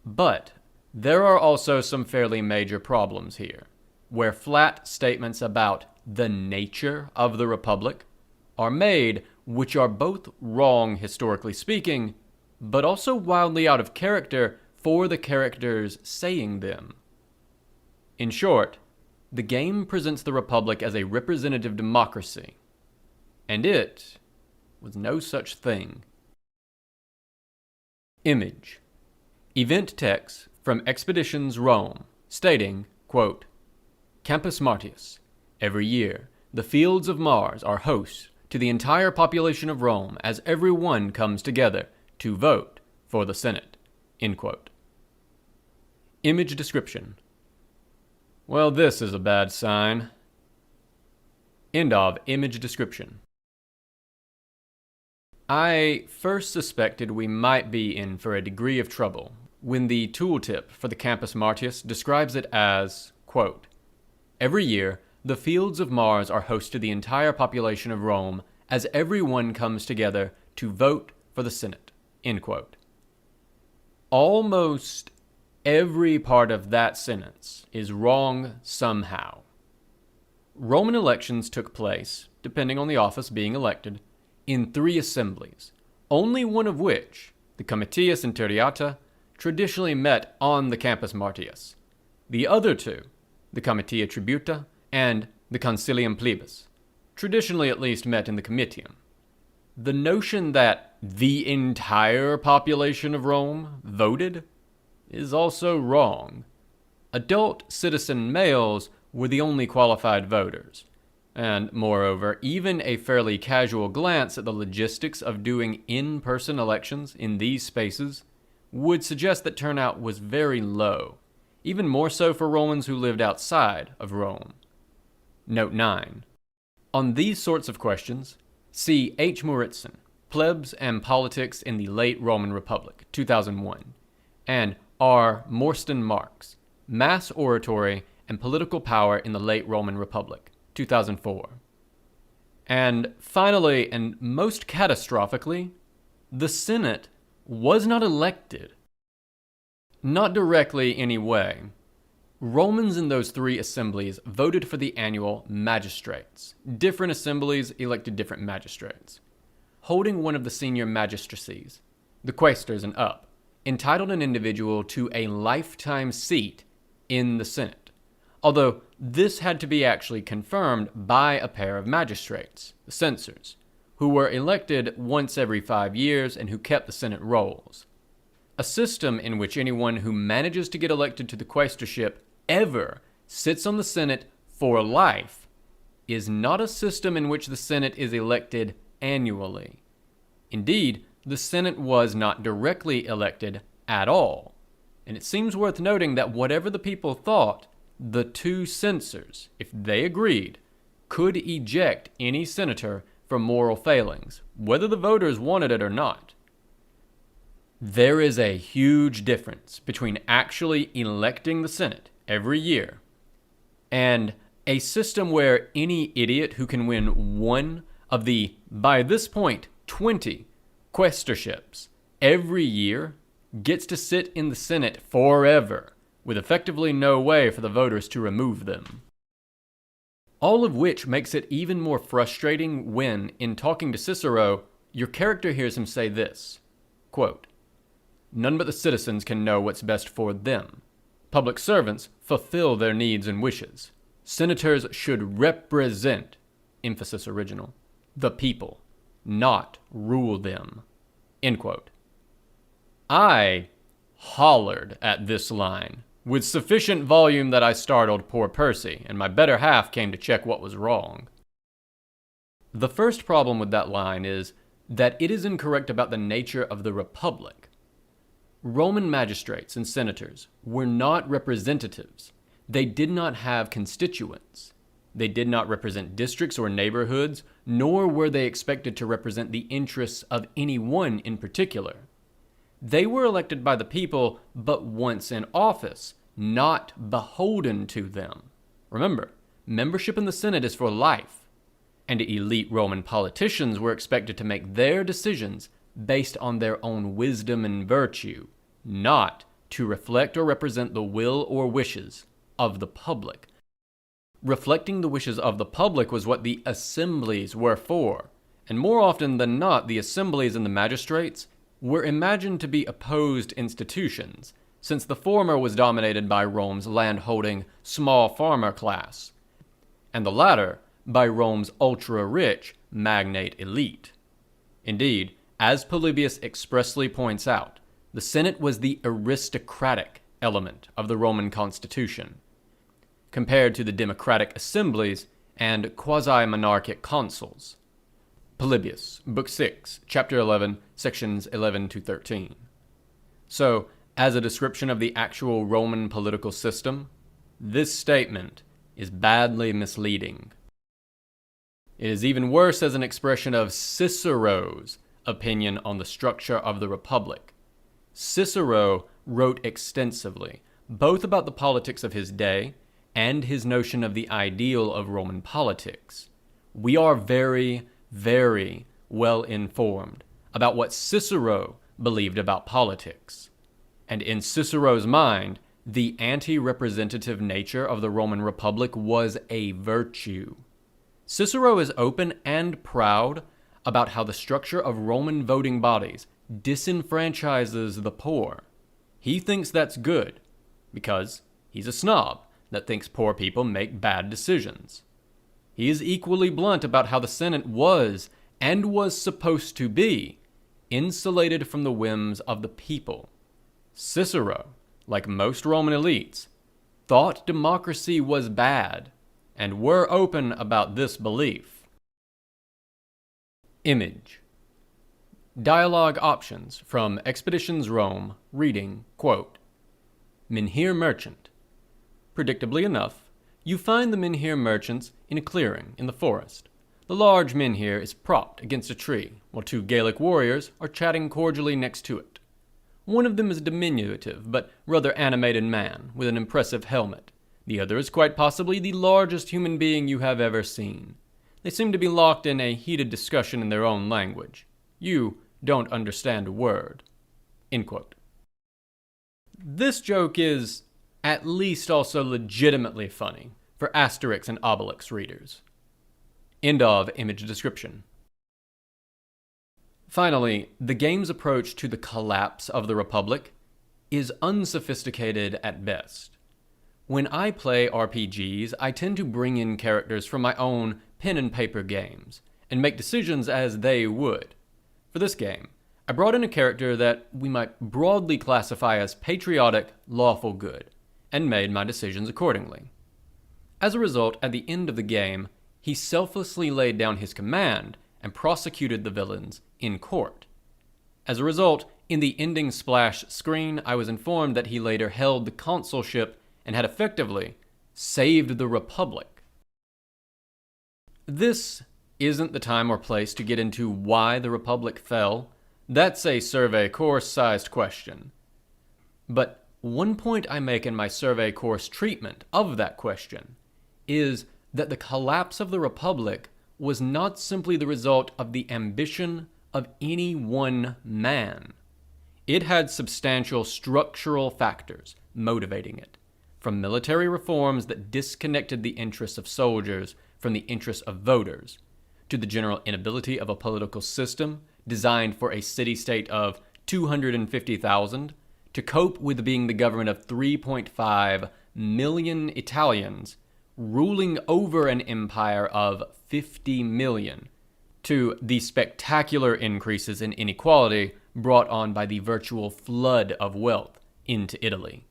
But there are also some fairly major problems here, where flat statements about the nature of the Republic are made, which are both wrong historically speaking, but also wildly out of character for the characters saying them. In short, the game presents the Republic as a representative democracy, and it was no such thing. Image. Event text from Expeditions Rome, stating, quote, Campus Martius. Every year, the fields of Mars are host to the entire population of Rome as every one comes together to vote for the Senate. End quote. Image description. Well, this is a bad sign. End of image description. I first suspected we might be in for a degree of trouble when the tooltip for the Campus Martius describes it as, quote, Every year, the fields of Mars are host to the entire population of Rome as everyone comes together to vote for the Senate. End quote. Almost every part of that sentence is wrong somehow. Roman elections took place, depending on the office being elected, in 3 assemblies, only one of which, the Comitia Centuriata, traditionally met on the Campus Martius. The other 2, the Comitia Tributa and the Concilium Plebis, traditionally at least met in the Comitium. The notion that the entire population of Rome voted is also wrong. Adult citizen males were the only qualified voters, and moreover, even a fairly casual glance at the logistics of doing in-person elections in these spaces would suggest that turnout was very low, even more so for Romans who lived outside of Rome. Note 9. On these sorts of questions, see H. Moritzen, Plebs and Politics in the Late Roman Republic, 2001, and R. Morstan Marx, Mass Oratory and Political Power in the Late Roman Republic, 2004. And finally, and most catastrophically, the Senate was not elected. Not directly anyway. Romans in those 3 assemblies voted for the annual magistrates. Different assemblies elected different magistrates. Holding one of the senior magistracies, the quaestors and up, entitled an individual to a lifetime seat in the Senate, although this had to be actually confirmed by a pair of magistrates, the censors, who were elected once every 5 years and who kept the Senate rolls. A system in which anyone who manages to get elected to the quaestorship ever sits on the Senate for life is not a system in which the Senate is elected annually. Indeed, the Senate was not directly elected at all, and it seems worth noting that whatever the people thought, the 2 censors, if they agreed, could eject any senator for moral failings, whether the voters wanted it or not. There is a huge difference between actually electing the Senate every year and a system where any idiot who can win one of the, by this point, 20 quaestorships every year gets to sit in the Senate forever, with effectively no way for the voters to remove them. All of which makes it even more frustrating when, in talking to Cicero, your character hears him say this, quote, "None but the citizens can know what's best for them. Public servants fulfill their needs and wishes. Senators should represent," emphasis original, "the people, not rule them." End quote. I hollered at this line with sufficient volume that I startled poor Percy, and my better half came to check what was wrong. The first problem with that line is that it is incorrect about the nature of the republic. Roman magistrates and senators were not representatives. They did not have constituents. They did not represent districts or neighborhoods, nor were they expected to represent the interests of any one in particular. They were elected by the people, but once in office, not beholden to them. Remember, membership in the Senate is for life, and elite Roman politicians were expected to make their decisions based on their own wisdom and virtue, not to reflect or represent the will or wishes of the public. Reflecting the wishes of the public was what the assemblies were for, and more often than not, the assemblies and the magistrates were imagined to be opposed institutions, since the former was dominated by Rome's land-holding small farmer class, and the latter by Rome's ultra-rich magnate elite. Indeed, as Polybius expressly points out, the Senate was the aristocratic element of the Roman constitution, compared to the democratic assemblies and quasi-monarchic consuls. Polybius, Book 6, Chapter 11, Sections 11 to 13. So, as a description of the actual Roman political system, this statement is badly misleading. It is even worse as an expression of Cicero's opinion on the structure of the republic. Cicero wrote extensively, both about the politics of his day and his notion of the ideal of Roman politics. We are very, very well informed about what Cicero believed about politics. And in Cicero's mind, the anti-representative nature of the Roman Republic was a virtue. Cicero is open and proud about how the structure of Roman voting bodies disenfranchises the poor. He thinks that's good, because he's a snob that thinks poor people make bad decisions. He is equally blunt about how the Senate was, and was supposed to be, insulated from the whims of the people. Cicero, like most Roman elites, thought democracy was bad, and were open about this belief. Image. Dialogue options from Expeditions Rome, reading, quote, "Menhir merchant. Predictably enough, you find the menhir merchants in a clearing in the forest. The large menhir is propped against a tree, while two Gallic warriors are chatting cordially next to it. One of them is a diminutive but rather animated man with an impressive helmet. The other is quite possibly the largest human being you have ever seen. They seem to be locked in a heated discussion in their own language. You don't understand a word." End quote. This joke is at least also legitimately funny for Asterix and Obelix readers. End of image description. Finally, the game's approach to the collapse of the Republic is unsophisticated at best. When I play RPGs, I tend to bring in characters from my own pen and paper games, and make decisions as they would. For this game, I brought in a character that we might broadly classify as patriotic, lawful good, and made my decisions accordingly. As a result, at the end of the game, he selflessly laid down his command and prosecuted the villains in court. As a result, in the ending splash screen, I was informed that he later held the consulship and had effectively saved the Republic. This isn't the time or place to get into why the Republic fell. That's a survey course-sized question. But one point I make in my survey course treatment of that question is that the collapse of the Republic was not simply the result of the ambition of any one man. it had substantial structural factors motivating it, from military reforms that disconnected the interests of soldiers from the interests of voters, to the general inability of a political system designed for a city-state of 250,000 to cope with being the government of 3.5 million Italians ruling over an empire of 50 million, to the spectacular increases in inequality brought on by the virtual flood of wealth into Italy.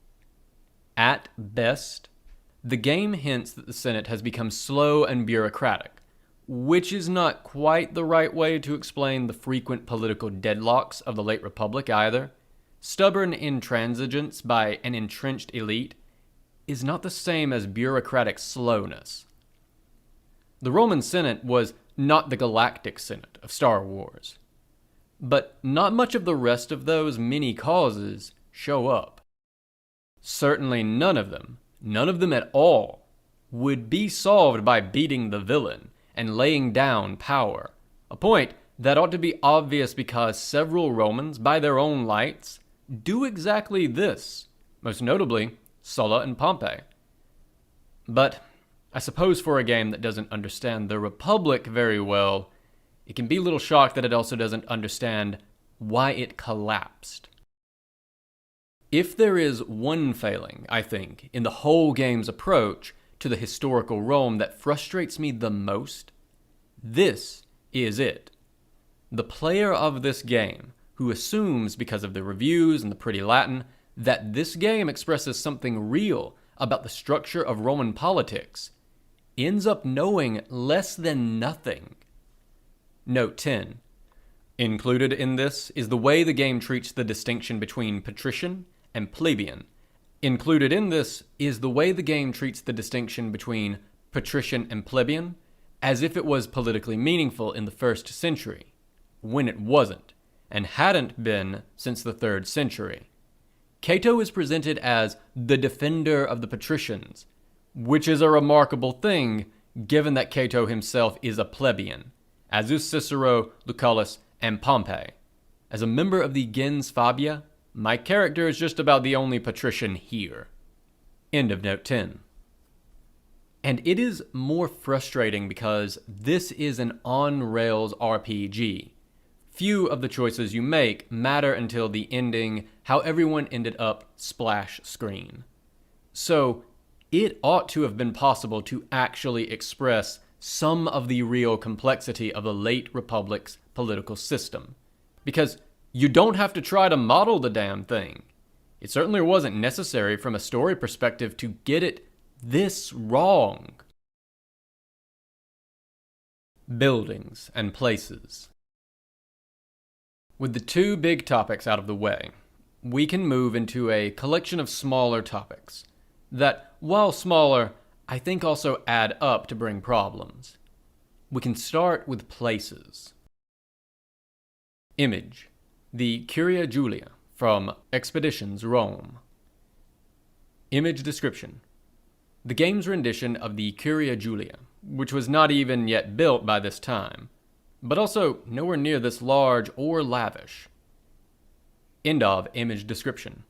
At best, the game hints that the Senate has become slow and bureaucratic, which is not quite the right way to explain the frequent political deadlocks of the late Republic either. Stubborn intransigence by an entrenched elite is not the same as bureaucratic slowness. The Roman Senate was not the Galactic Senate of Star Wars, but not much of the rest of those many causes show up. Certainly none of them at all, would be solved by beating the villain and laying down power, a point that ought to be obvious because several Romans, by their own lights, do exactly this, most notably Sulla and Pompey. But I suppose for a game that doesn't understand the Republic very well, it can be a little shocked that it also doesn't understand why it collapsed. If there is one failing, I think, in the whole game's approach to the historical Rome that frustrates me the most, this is it. The player of this game, who assumes, because of the reviews and the pretty Latin, that this game expresses something real about the structure of Roman politics, ends up knowing less than nothing. Note 10. Included in this is the way the game treats the distinction between patrician and plebeian. Included in this is the way the game treats the distinction between patrician and plebeian as if it was politically meaningful in the 1st century, when it wasn't, and hadn't been since the 3rd century. Cato is presented as the defender of the patricians, which is a remarkable thing given that Cato himself is a plebeian, as is Cicero, Lucullus, and Pompey. As a member of the gens Fabia, my character is just about the only patrician here. End of note 10. And it is more frustrating because this is an on-rails RPG. Few of the choices you make matter until the ending, how everyone ended up splash screen. So, it ought to have been possible to actually express some of the real complexity of the late Republic's political system. Because you don't have to try to model the damn thing. It certainly wasn't necessary from a story perspective to get it this wrong. Buildings and places. With the two big topics out of the way, we can move into a collection of smaller topics that, while smaller, I think also add up to bring problems. We can start with places. Image. The Curia Julia from Expeditions Rome. Image description. The game's rendition of the Curia Julia, which was not even yet built by this time, but also nowhere near this large or lavish. End of image description.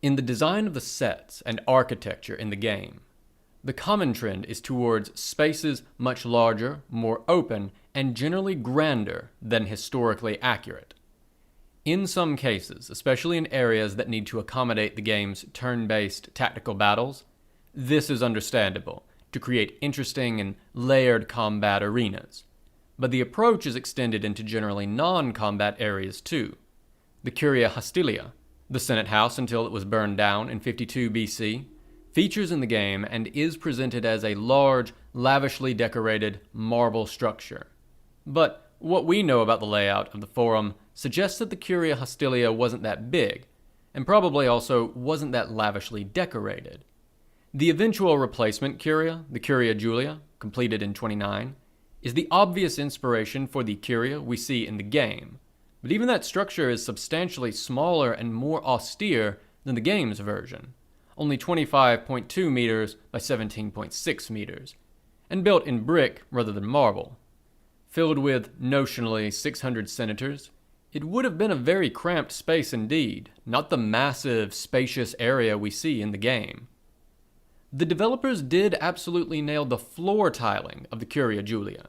In the design of the sets and architecture in the game, the common trend is towards spaces much larger, more open, and generally grander than historically accurate. In some cases, especially in areas that need to accommodate the game's turn-based tactical battles, this is understandable to create interesting and layered combat arenas. But the approach is extended into generally non-combat areas too. The Curia Hostilia, the Senate House until it was burned down in 52 BC, features in the game and is presented as a large, lavishly decorated marble structure. But what we know about the layout of the Forum suggests that the Curia Hostilia wasn't that big, and probably also wasn't that lavishly decorated. The eventual replacement Curia, the Curia Julia, completed in 29, is the obvious inspiration for the Curia we see in the game, but even that structure is substantially smaller and more austere than the game's version, only 25.2 meters by 17.6 meters, and built in brick rather than marble. Filled with notionally 600 senators, it would have been a very cramped space indeed, not the massive, spacious area we see in the game. The developers did absolutely nail the floor tiling of the Curia Julia,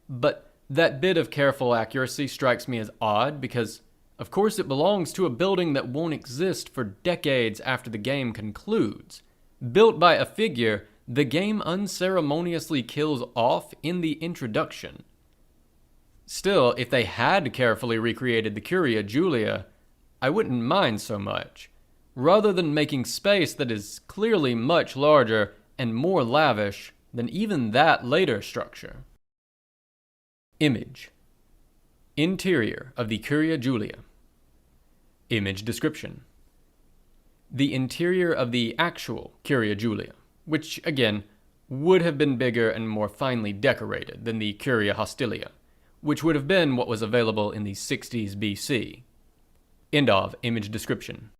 but that bit of careful accuracy strikes me as odd because, of course, it belongs to a building that won't exist for decades after the game concludes, built by a figure the game unceremoniously kills off in the introduction. Still, if they had carefully recreated the Curia Julia, I wouldn't mind so much, rather than making space that is clearly much larger and more lavish than even that later structure. Image. Interior of the Curia Julia. Image description. The interior of the actual Curia Julia, which, again, would have been bigger and more finely decorated than the Curia Hostilia, which would have been what was available in the 60s BC. End of image description.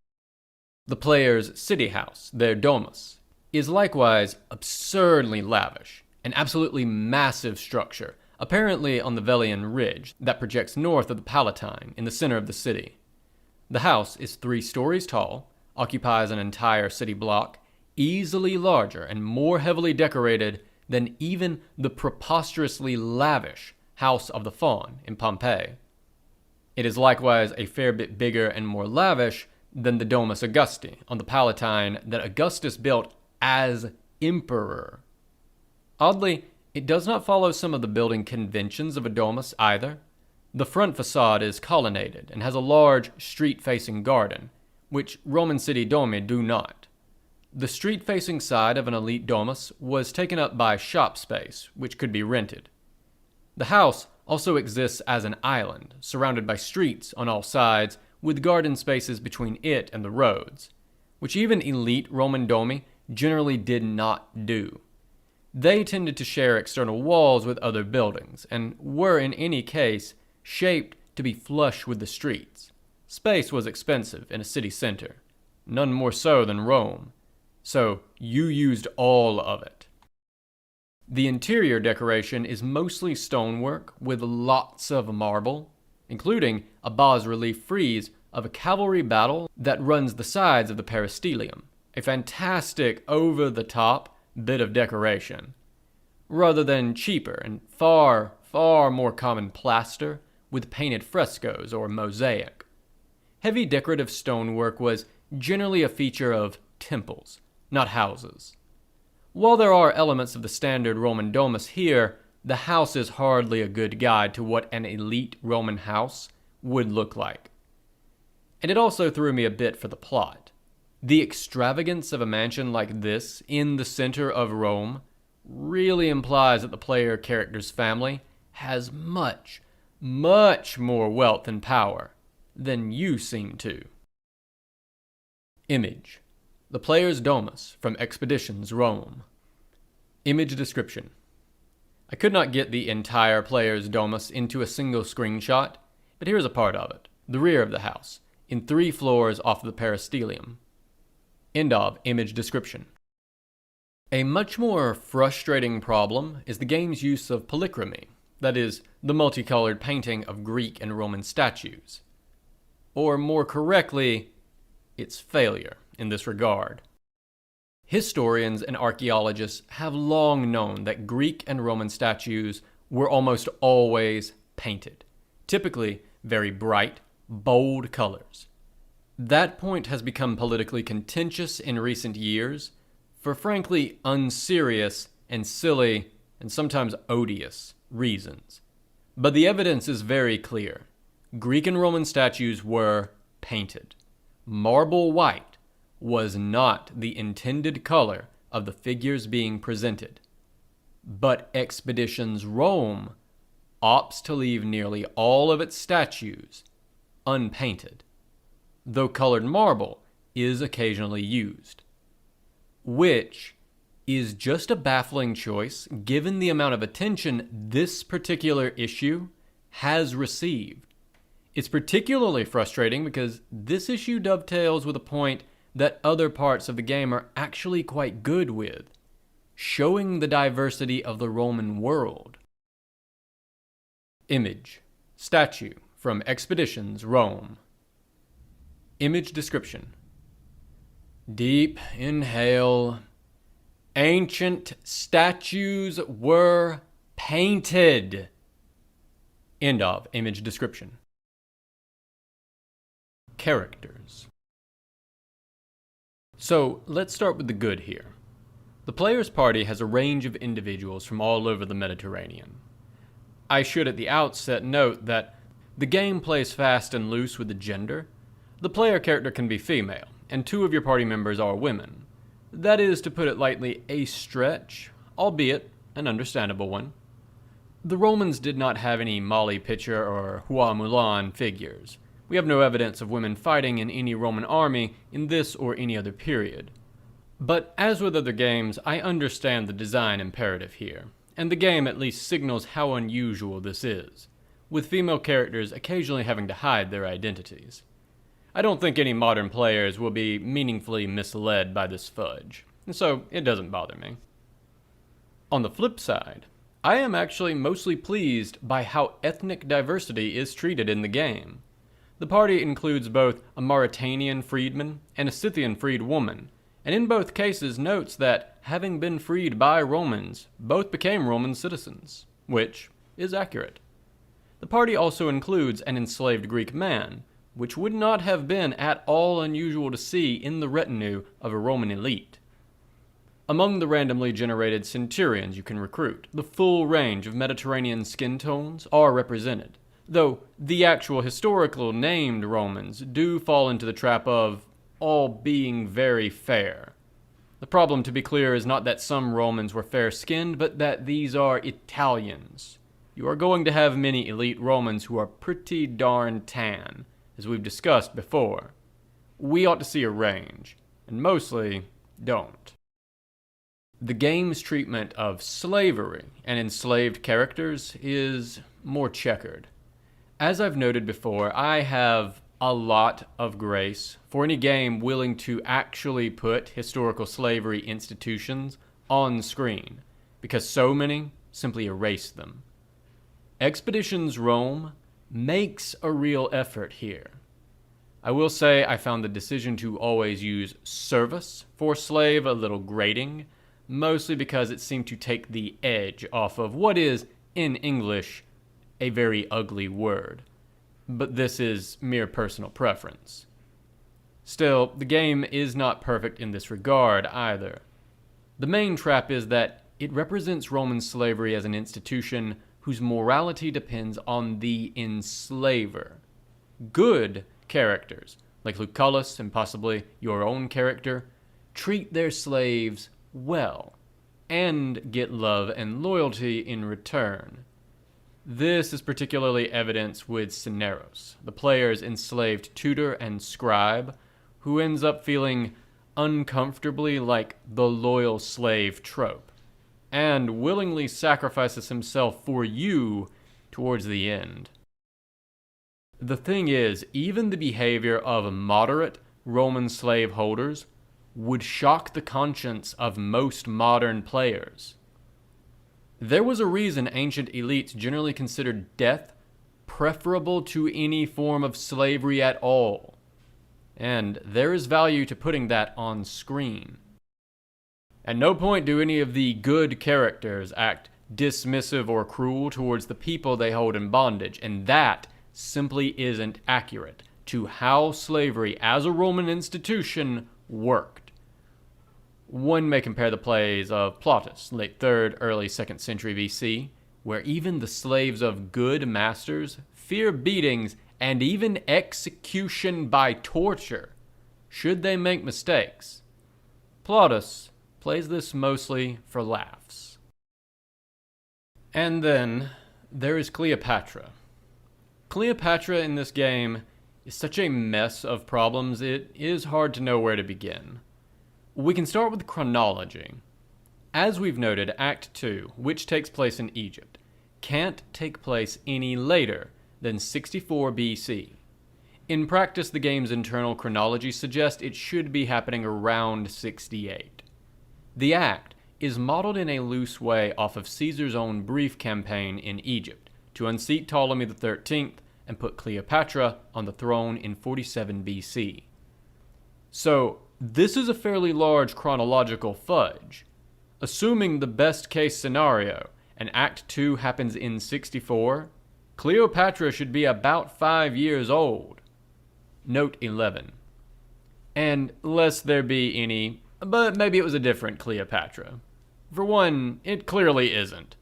The player's city house, their domus, is likewise absurdly lavish, an absolutely massive structure, apparently on the Velian Ridge that projects north of the Palatine in the center of the city. The house is 3 stories tall, occupies an entire city block, easily larger and more heavily decorated than even the preposterously lavish House of the Faun in Pompeii. It is likewise a fair bit bigger and more lavish than the Domus Augusti on the Palatine that Augustus built as emperor. Oddly, it does not follow some of the building conventions of a domus either. The front facade is colonnaded and has a large street-facing garden, which Roman city domi do not. The street-facing side of an elite domus was taken up by shop space, which could be rented. The house also exists as an island, surrounded by streets on all sides, with garden spaces between it and the roads, which even elite Roman domi generally did not do. They tended to share external walls with other buildings, and were in any case shaped to be flush with the streets. Space was expensive in a city center, none more so than Rome, so you used all of it. The interior decoration is mostly stonework with lots of marble, including a bas-relief frieze of a cavalry battle that runs the sides of the peristelium, a fantastic over-the-top bit of decoration, rather than cheaper and far, far more common plaster with painted frescoes or mosaic. Heavy decorative stonework was generally a feature of temples, not houses. While there are elements of the standard Roman domus here, the house is hardly a good guide to what an elite Roman house would look like. And it also threw me a bit for the plot. The extravagance of a mansion like this in the center of Rome really implies that the player character's family has much, much more wealth and power than you seem to. Image. The player's domus from Expeditions Rome. Image description. I could not get the entire player's domus into a single screenshot, but here's a part of it. The rear of the house, in 3 floors off the peristelium. End of image description. A much more frustrating problem is the game's use of polychromy, that is, the multicolored painting of Greek and Roman statues. Or more correctly, its failure in this regard. Historians and archaeologists have long known that Greek and Roman statues were almost always painted, typically very bright, bold colors. That point has become politically contentious in recent years for frankly unserious and silly and sometimes odious reasons. But the evidence is very clear. Greek and Roman statues were painted. Marble white was not the intended color of the figures being presented. But Expeditions Rome opts to leave nearly all of its statues unpainted, though colored marble is occasionally used, which is just a baffling choice given the amount of attention this particular issue has received. It's particularly frustrating because this issue dovetails with a point that other parts of the game are actually quite good with, showing the diversity of the Roman world. Image. Statue from Expeditions, Rome. Image description. Deep inhale. Ancient statues were painted. End of image description. Characters. So let's start with the good here. The player's party has a range of individuals from all over the Mediterranean. I should at the outset note that the game plays fast and loose with the gender. The player character can be female, and 2 of your party members are women. That is, to put it lightly, a stretch, albeit an understandable one. The Romans did not have any Mali Pitcher or Hua Mulan figures. We have no evidence of women fighting in any Roman army in this or any other period. But as with other games, I understand the design imperative here, and the game at least signals how unusual this is, with female characters occasionally having to hide their identities. I don't think any modern players will be meaningfully misled by this fudge, and so it doesn't bother me. On the flip side, I am actually mostly pleased by how ethnic diversity is treated in the game. The party includes both a Mauritanian freedman and a Scythian freed woman, and in both cases notes that, having been freed by Romans, both became Roman citizens, which is accurate. The party also includes an enslaved Greek man, which would not have been at all unusual to see in the retinue of a Roman elite. Among the randomly generated centurions you can recruit, the full range of Mediterranean skin tones are represented, though the actual historical named Romans do fall into the trap of all being very fair. The problem, to be clear, is not that some Romans were fair-skinned, but that these are Italians. You are going to have many elite Romans who are pretty darn tan, as we've discussed before. We ought to see a range, and mostly don't. The game's treatment of slavery and enslaved characters is more checkered. As I've noted before, I have a lot of grace for any game willing to actually put historical slavery institutions on screen, because so many simply erase them. Expeditions Rome makes a real effort here. I will say I found the decision to always use service for slave a little grating, mostly because it seemed to take the edge off of what is, in English, a very ugly word. But this is mere personal preference. Still, the game is not perfect in this regard either. The main trap is that it represents Roman slavery as an institution whose morality depends on the enslaver. Good characters, like Lucullus and possibly your own character, treat their slaves well, and get love and loyalty in return. This is particularly evidenced with Cineros, the player's enslaved tutor and scribe, who ends up feeling uncomfortably like the loyal slave trope, and willingly sacrifices himself for you towards the end. The thing is, even the behavior of moderate Roman slave holders would shock the conscience of most modern players. There was a reason ancient elites generally considered death preferable to any form of slavery at all, and there is value to putting that on screen. At no point do any of the good characters act dismissive or cruel towards the people they hold in bondage, and that simply isn't accurate to how slavery as a Roman institution worked. One may compare the plays of Plautus, late 3rd, early 2nd century BC, where even the slaves of good masters fear beatings and even execution by torture, should they make mistakes. Plautus plays this mostly for laughs. And then there is Cleopatra. Cleopatra in this game is such a mess of problems, it is hard to know where to begin. We can start with chronology. As we've noted, Act 2, which takes place in Egypt, can't take place any later than 64 BC. In practice, the game's internal chronology suggests it should be happening around 68. The act is modeled in a loose way off of Caesar's own brief campaign in Egypt to unseat Ptolemy XIII and put Cleopatra on the throne in 47 BC. So, this is a fairly large chronological fudge. Assuming the best case scenario, and Act 2 happens in 64, Cleopatra should be about 5 years old. Note 11. And lest there be any, but maybe it was a different Cleopatra. For one, it clearly isn't.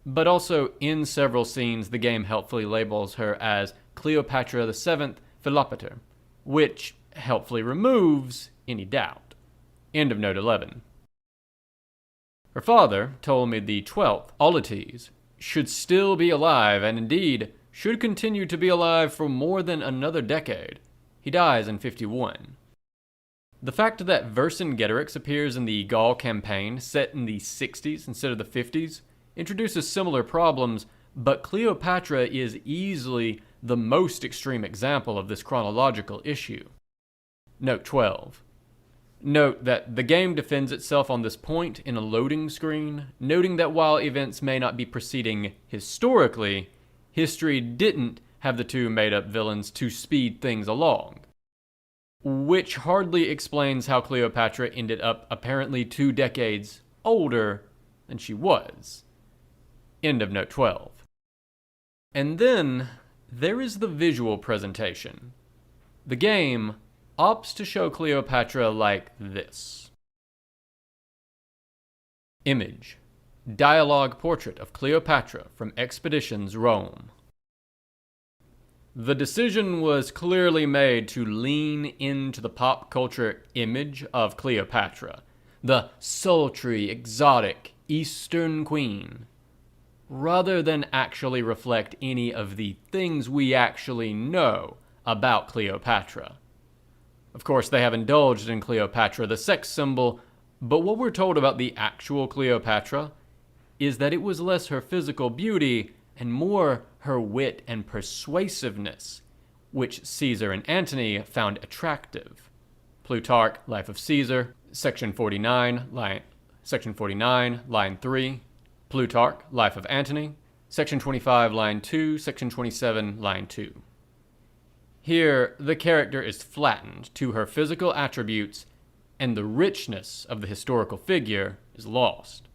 But also, in several scenes, the game helpfully labels her as Cleopatra VII Philopater, which helpfully removes any doubt. End of note 11. Her father, Ptolemy the 12th, Auletes, should still be alive, and indeed should continue to be alive for more than another decade. He dies in 51. The fact that Vercingetorix appears in the Gaul campaign, set in the 60s instead of the 50s, introduces similar problems, but Cleopatra is easily the most extreme example of this chronological issue. Note 12. Note that the game defends itself on this point in a loading screen, noting that while events may not be proceeding historically, history didn't have the two made-up villains to speed things along. Which hardly explains how Cleopatra ended up apparently 2 decades older than she was. End of note 12. And then there is the visual presentation. The game opts to show Cleopatra like this. Image. Dialogue portrait of Cleopatra from Expeditions Rome. The decision was clearly made to lean into the pop culture image of Cleopatra, the sultry, exotic Eastern queen, rather than actually reflect any of the things we actually know about Cleopatra. Of course, they have indulged in Cleopatra, the sex symbol, but what we're told about the actual Cleopatra is that it was less her physical beauty and more her wit and persuasiveness, which Caesar and Antony found attractive. Plutarch, Life of Caesar, section 49, line 3. Plutarch, Life of Antony, section 25, line 2, section 27, line 2. Here, the character is flattened to her physical attributes, and the richness of the historical figure is lost.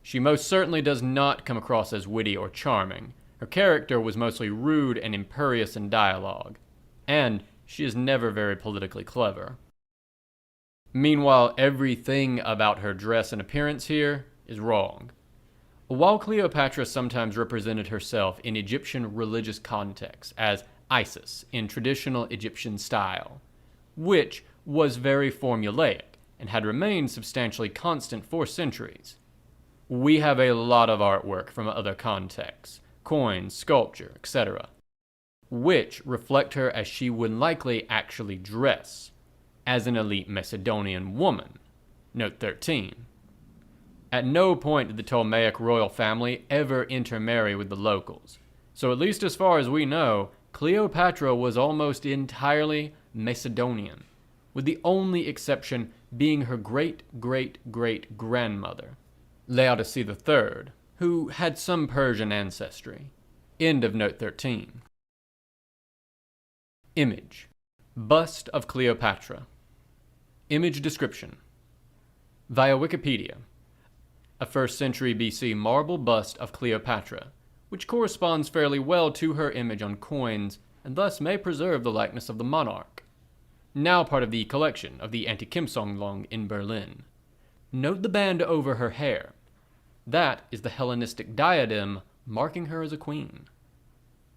She most certainly does not come across as witty or charming. Her character was mostly rude and imperious in dialogue, and she is never very politically clever. Meanwhile, everything about her dress and appearance here is wrong. While Cleopatra sometimes represented herself in Egyptian religious contexts as Isis in traditional Egyptian style, which was very formulaic and had remained substantially constant for centuries, we have a lot of artwork from other contexts, coins, sculpture, etc., which reflect her as she would likely actually dress, as an elite Macedonian woman. Note 13. At no point did the Ptolemaic royal family ever intermarry with the locals, so at least as far as we know, Cleopatra was almost entirely Macedonian, with the only exception being her great-great-great-grandmother, Laodice III, who had some Persian ancestry. End of note 13. Image. Bust of Cleopatra. Image description. Via Wikipedia. A 1st century BC marble bust of Cleopatra, which corresponds fairly well to her image on coins, and thus may preserve the likeness of the monarch. Now part of the collection of the Antiquimsammlung in Berlin. Note the band over her hair. That is the Hellenistic diadem marking her as a queen.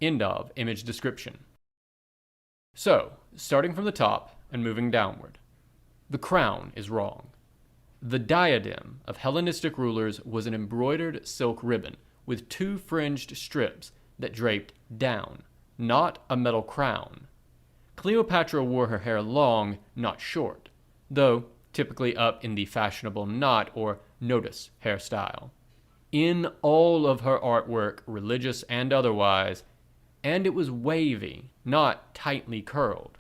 End of image description. So, starting from the top and moving downward. The crown is wrong. The diadem of Hellenistic rulers was an embroidered silk ribbon with 2 fringed strips that draped down, not a metal crown. Cleopatra wore her hair long, not short, though typically up in the fashionable knot or notice hairstyle. In all of her artwork, religious and otherwise, and it was wavy, not tightly curled.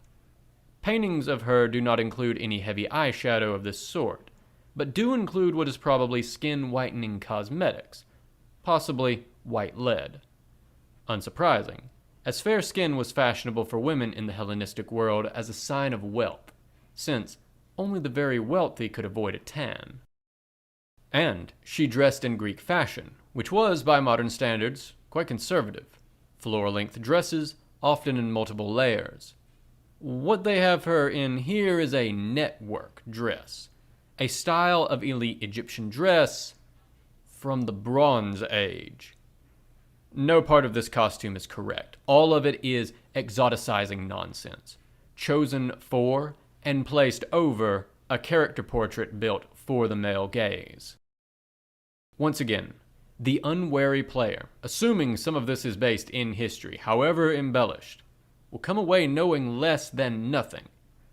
Paintings of her do not include any heavy eyeshadow of this sort, but do include what is probably skin-whitening cosmetics, possibly white lead. Unsurprising, as fair skin was fashionable for women in the Hellenistic world as a sign of wealth, since only the very wealthy could avoid a tan. And she dressed in Greek fashion, which was, by modern standards, quite conservative. Floor-length dresses, often in multiple layers. What they have her in here is a network dress, a style of elite Egyptian dress from the Bronze Age. No part of this costume is correct. All of it is exoticizing nonsense, chosen for and placed over a character portrait built for the male gaze. Once again, the unwary player, assuming some of this is based in history, however embellished, will come away knowing less than nothing,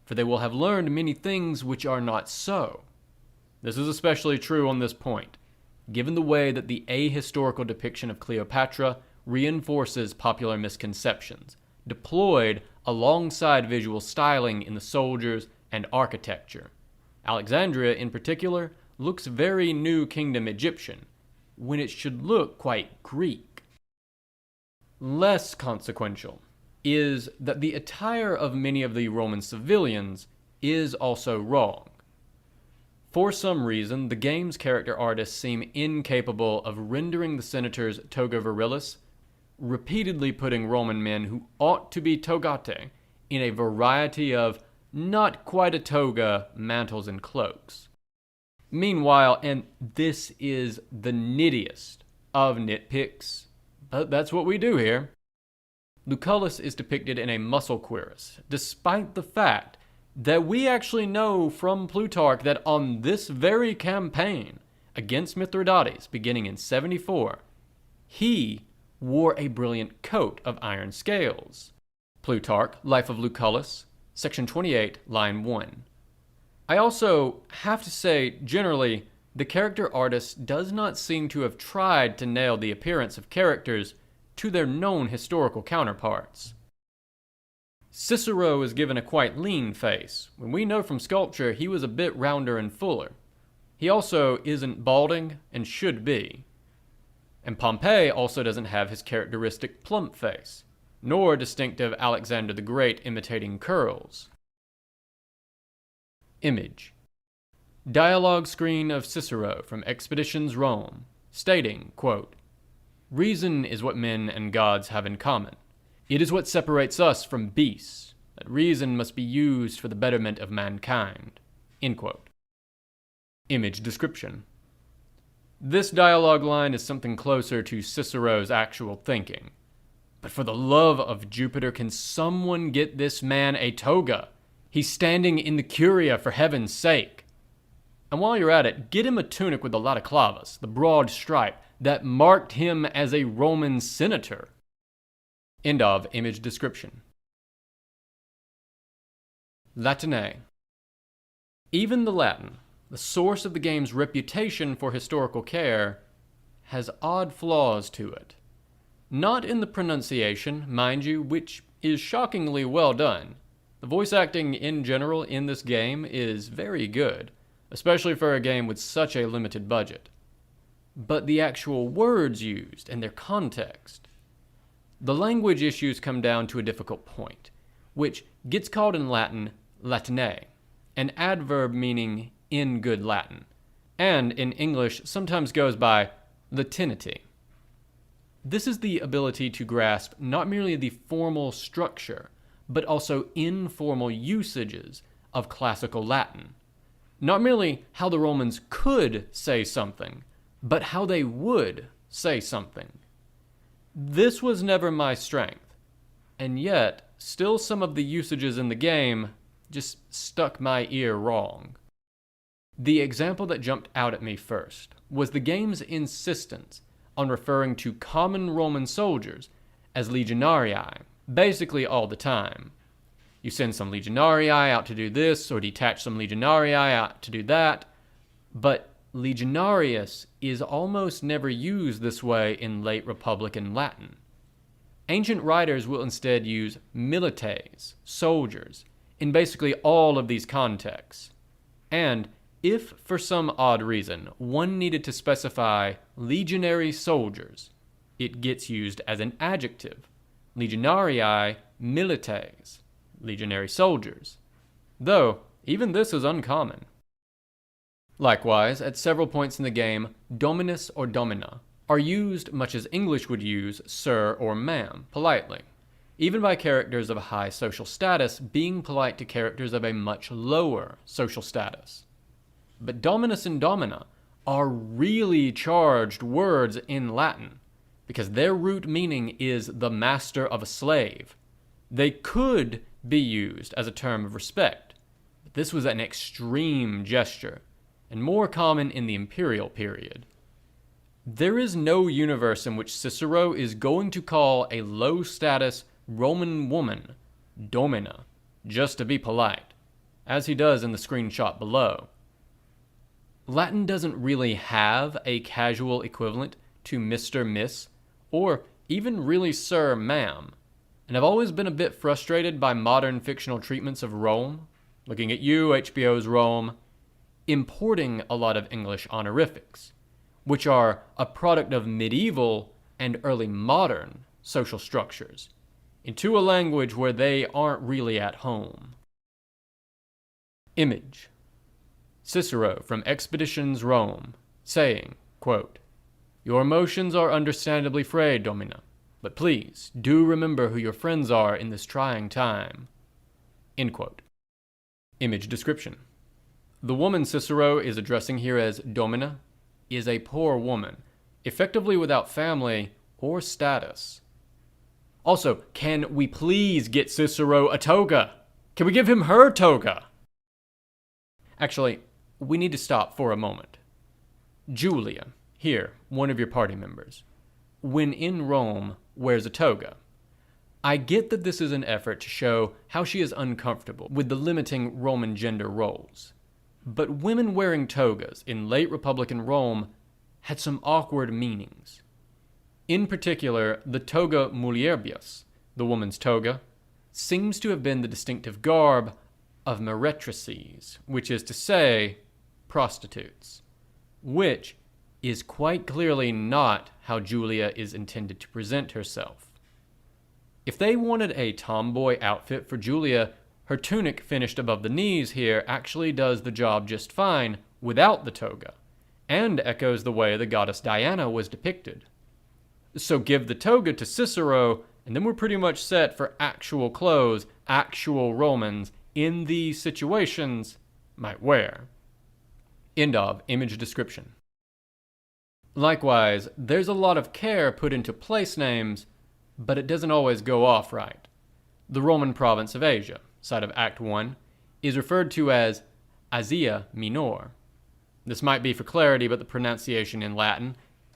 for they will have learned many things which are not so. This is especially true on this point, given the way that the ahistorical depiction of Cleopatra reinforces popular misconceptions, deployed alongside visual styling in the soldiers and architecture. Alexandria, in particular, looks very New Kingdom Egyptian, when it should look quite Greek. Less consequential is that the attire of many of the Roman civilians is also wrong. For some reason, the game's character artists seem incapable of rendering the senator's toga virilis, repeatedly putting Roman men who ought to be togate in a variety of not quite a toga mantles and cloaks. Meanwhile, and this is the nittiest of nitpicks, but that's what we do here, Lucullus is depicted in a muscle cuirass, despite the fact that we actually know from Plutarch that on this very campaign against Mithridates, beginning in 74, he wore a brilliant coat of iron scales. Plutarch, Life of Lucullus, section 28, line 1. I also have to say, generally, the character artist does not seem to have tried to nail the appearance of characters to their known historical counterparts. Cicero is given a quite lean face, when we know from sculpture he was a bit rounder and fuller. He also isn't balding, and should be. And Pompey also doesn't have his characteristic plump face, nor distinctive Alexander the Great imitating curls. Image. Dialogue screen of Cicero from Expeditions Rome, stating, quote, "Reason is what men and gods have in common. It is what separates us from beasts, that reason must be used for the betterment of mankind." End quote. Image description. This dialogue line is something closer to Cicero's actual thinking. But for the love of Jupiter, can someone get this man a toga? He's standing in the Curia, for heaven's sake. And while you're at it, get him a tunic with the laticlavus, the broad stripe, that marked him as a Roman senator. End of image description. Latine. Even the Latin, the source of the game's reputation for historical care, has odd flaws to it. Not in the pronunciation, mind you, which is shockingly well done. The voice acting in general in this game is very good, especially for a game with such a limited budget. But the actual words used and their context. The language issues come down to a difficult point, which gets called in Latin latine, an adverb meaning in good Latin, and in English sometimes goes by latinity. This is the ability to grasp not merely the formal structure, but also informal usages of classical Latin. Not merely how the Romans could say something, but how they would say something. This was never my strength, and yet still some of the usages in the game just stuck my ear wrong. The example that jumped out at me first was the game's insistence on referring to common Roman soldiers as legionarii, basically all the time. You send some legionarii out to do this, or detach some legionarii out to do that, but legionarius is almost never used this way in late Republican Latin. Ancient writers will instead use militiaes, soldiers, in basically all of these contexts. And if, for some odd reason, one needed to specify legionary soldiers, it gets used as an adjective, legionarii milites, legionary soldiers, though even this is uncommon. Likewise, at several points in the game, dominus or domina are used much as English would use sir or ma'am, politely, even by characters of a high social status being polite to characters of a much lower social status. But dominus and domina are really charged words in Latin, because their root meaning is the master of a slave. They could be used as a term of respect, but this was an extreme gesture, and more common in the imperial period. There is no universe in which Cicero is going to call a low-status Roman woman domina just to be polite, as he does in the screenshot below. Latin doesn't really have a casual equivalent to Mr., Miss, or even really Sir, Ma'am, and I've always been a bit frustrated by modern fictional treatments of Rome, looking at you, HBO's Rome, importing a lot of English honorifics, which are a product of medieval and early modern social structures, into a language where they aren't really at home. Image. Cicero from Expeditions Rome, saying, quote, "Your emotions are understandably frayed, Domina, but please do remember who your friends are in this trying time." End quote. Image description. The woman Cicero is addressing here as Domina is a poor woman, effectively without family or status. Also, can we please get Cicero a toga? Can we give him her toga? Actually, we need to stop for a moment. Julia, here, one of your party members, when in Rome, wears a toga. I get that this is an effort to show how she is uncomfortable with the limiting Roman gender roles. But women wearing togas in late Republican Rome had some awkward meanings. In particular, the toga mulieribus, the woman's toga, seems to have been the distinctive garb of meretrices, which is to say, prostitutes, which is quite clearly not how Julia is intended to present herself. If they wanted a tomboy outfit for Julia, her tunic finished above the knees here actually does the job just fine without the toga, and echoes the way the goddess Diana was depicted. So give the toga to Cicero, and then we're pretty much set for actual clothes actual Romans in these situations might wear. End of image description. Likewise, there's a lot of care put into place names, but it doesn't always go off right. The Roman province of Asia, site of Act 1, is referred to as Asia Minor. This might be for clarity, but the pronunciation in Latin,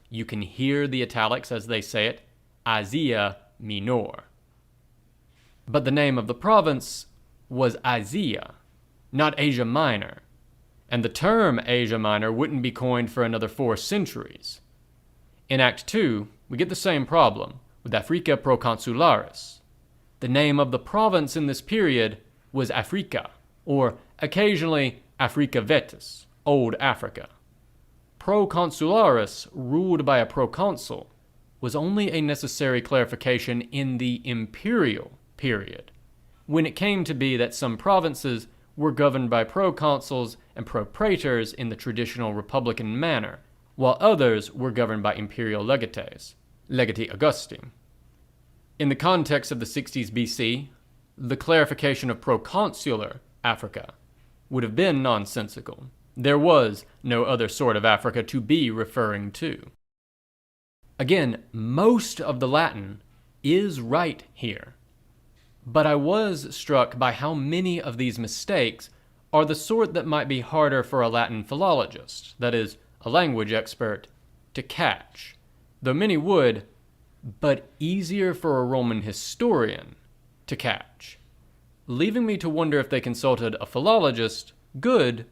you can hear the italics as they say it, Asia Minor. But the name of the province was Asia, not Asia Minor, and the term Asia Minor wouldn't be coined for another 4 centuries. In Act 2, we get the same problem with Africa Proconsularis. The name of the province in this period was Africa, or occasionally Africa Vetus, Old Africa. Proconsularis, ruled by a proconsul, was only a necessary clarification in the imperial period, when it came to be that some provinces were governed by proconsuls and propraetors in the traditional republican manner, while others were governed by imperial legates, legati Augusti. In the context of the 60s BC, the clarification of proconsular Africa would have been nonsensical. There was no other sort of Africa to be referring to. Again, most of the Latin is right here. But I was struck by how many of these mistakes are the sort that might be harder for a Latin philologist, that is, a language expert, to catch, though many would, but easier for a Roman historian to catch, leaving me to wonder if they consulted a philologist, good,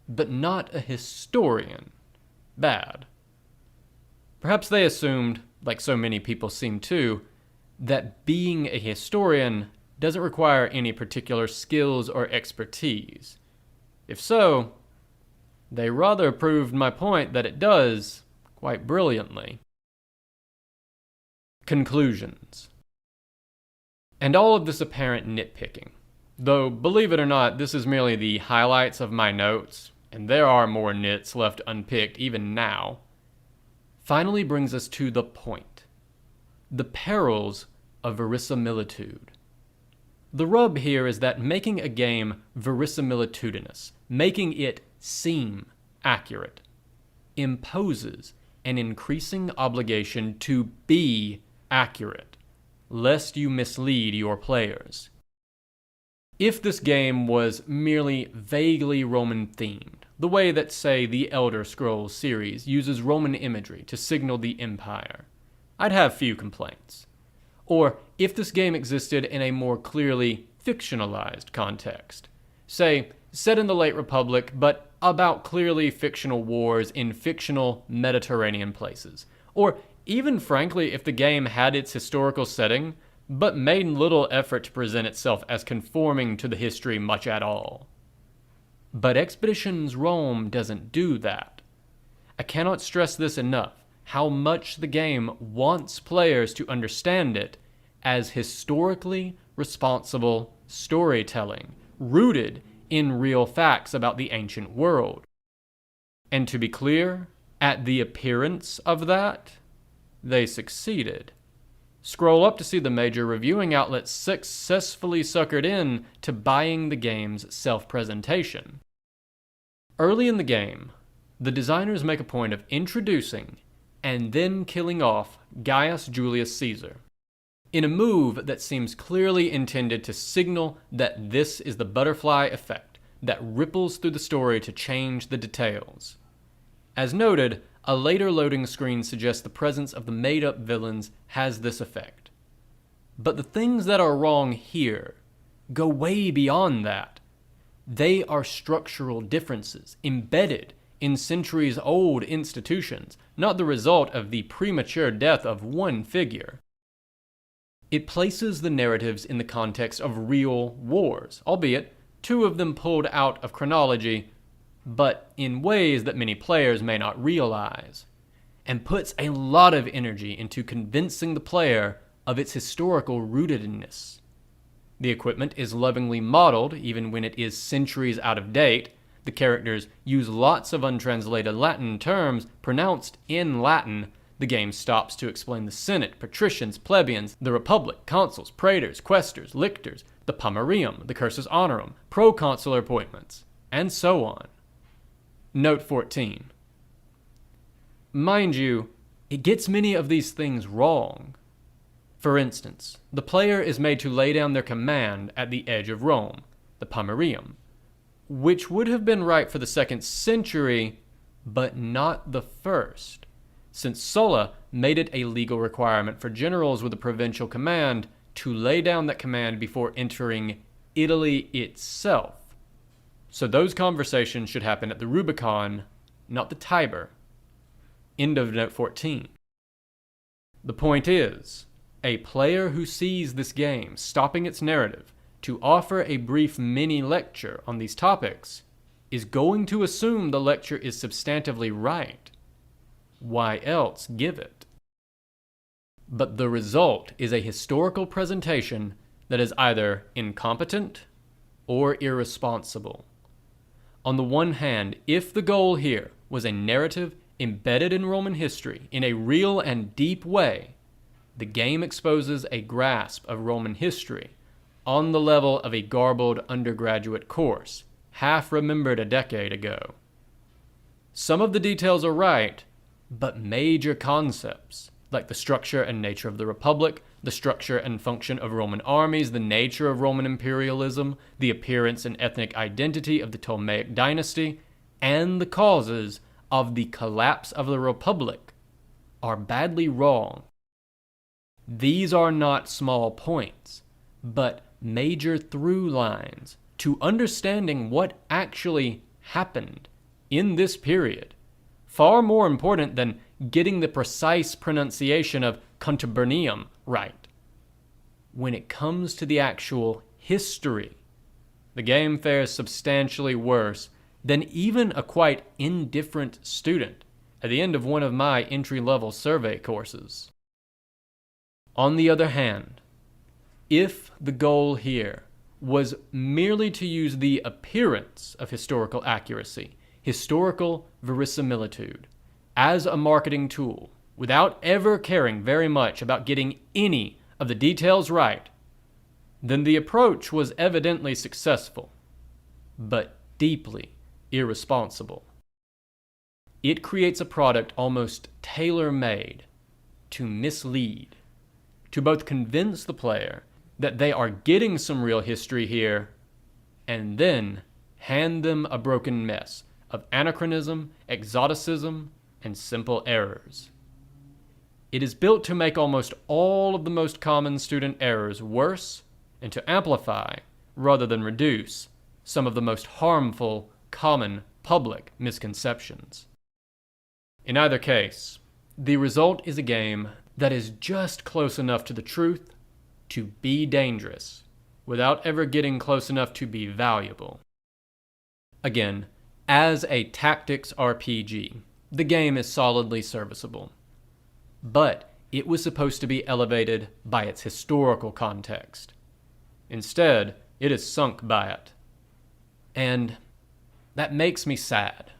but not a historian, bad. Perhaps they assumed, like so many people seem to, that being a historian doesn't require any particular skills or expertise. If so, they rather proved my point that it does quite brilliantly. Conclusions. And all of this apparent nitpicking, though believe it or not, this is merely the highlights of my notes, and there are more nits left unpicked even now, finally brings us to the point: the perils of verisimilitude. The rub here is that making a game verisimilitudinous, making it seem accurate, imposes an increasing obligation to be accurate, lest you mislead your players. If this game was merely vaguely Roman themed, the way that, say, the Elder Scrolls series uses Roman imagery to signal the empire, I'd have few complaints. Or if this game existed in a more clearly fictionalized context, say, set in the late Republic, but about clearly fictional wars in fictional Mediterranean places, or even frankly if the game had its historical setting, but made little effort to present itself as conforming to the history much at all. But Expeditions Rome doesn't do that. I cannot stress this enough, how much the game wants players to understand it as historically responsible storytelling, rooted in real facts about the ancient world. And to be clear, at the appearance of that, they succeeded. Scroll up to see the major reviewing outlets successfully suckered in to buying the game's self-presentation. Early in the game, the designers make a point of introducing and then killing off Gaius Julius Caesar, in a move that seems clearly intended to signal that this is the butterfly effect that ripples through the story to change the details. As noted, a later loading screen suggests the presence of the made-up villains has this effect. But the things that are wrong here go way beyond that. They are structural differences embedded in centuries-old institutions, not the result of the premature death of one figure. It places the narratives in the context of real wars, albeit two of them pulled out of chronology, but in ways that many players may not realize, and puts a lot of energy into convincing the player of its historical rootedness. The equipment is lovingly modeled, even when it is centuries out of date. The characters use lots of untranslated Latin terms pronounced in Latin. The game stops to explain the Senate, patricians, plebeians, the Republic, consuls, praetors, quaestors, lictors, the pomerium, the cursus honorum, proconsular appointments, and so on. Note 14. Mind you, it gets many of these things wrong. For instance, the player is made to lay down their command at the edge of Rome, the pomerium, which would have been right for the 2nd century, but not the 1st, since Sulla made it a legal requirement for generals with a provincial command to lay down that command before entering Italy itself. So those conversations should happen at the Rubicon, not the Tiber. End of note 14. The point is, a player who sees this game stopping its narrative to offer a brief mini-lecture on these topics is going to assume the lecture is substantively right. Why else give it? But the result is a historical presentation that is either incompetent or irresponsible. On the one hand, if the goal here was a narrative embedded in Roman history in a real and deep way, the game exposes a grasp of Roman history on the level of a garbled undergraduate course, half remembered a decade ago. Some of the details are right, but major concepts, like the structure and nature of the Republic, the structure and function of Roman armies, the nature of Roman imperialism, the appearance and ethnic identity of the Ptolemaic dynasty, and the causes of the collapse of the Republic, are badly wrong. These are not small points, but major through lines to understanding what actually happened in this period, far more important than getting the precise pronunciation of Contubernium right. When it comes to the actual history, the game fares substantially worse than even a quite indifferent student at the end of one of my entry-level survey courses. On the other hand, If the goal here was merely to use the appearance of historical accuracy, historical verisimilitude, as a marketing tool, without ever caring very much about getting any of the details right, then the approach was evidently successful, but deeply irresponsible. It creates a product almost tailor-made to mislead, to both convince the player that they are getting some real history here, and then hand them a broken mess of anachronism, exoticism, and simple errors. It is built to make almost all of the most common student errors worse and to amplify, rather than reduce, some of the most harmful, common public misconceptions. In either case, the result is a game that is just close enough to the truth to be dangerous, without ever getting close enough to be valuable. Again, as a tactics RPG, the game is solidly serviceable, but it was supposed to be elevated by its historical context. Instead, it is sunk by it. And that makes me sad,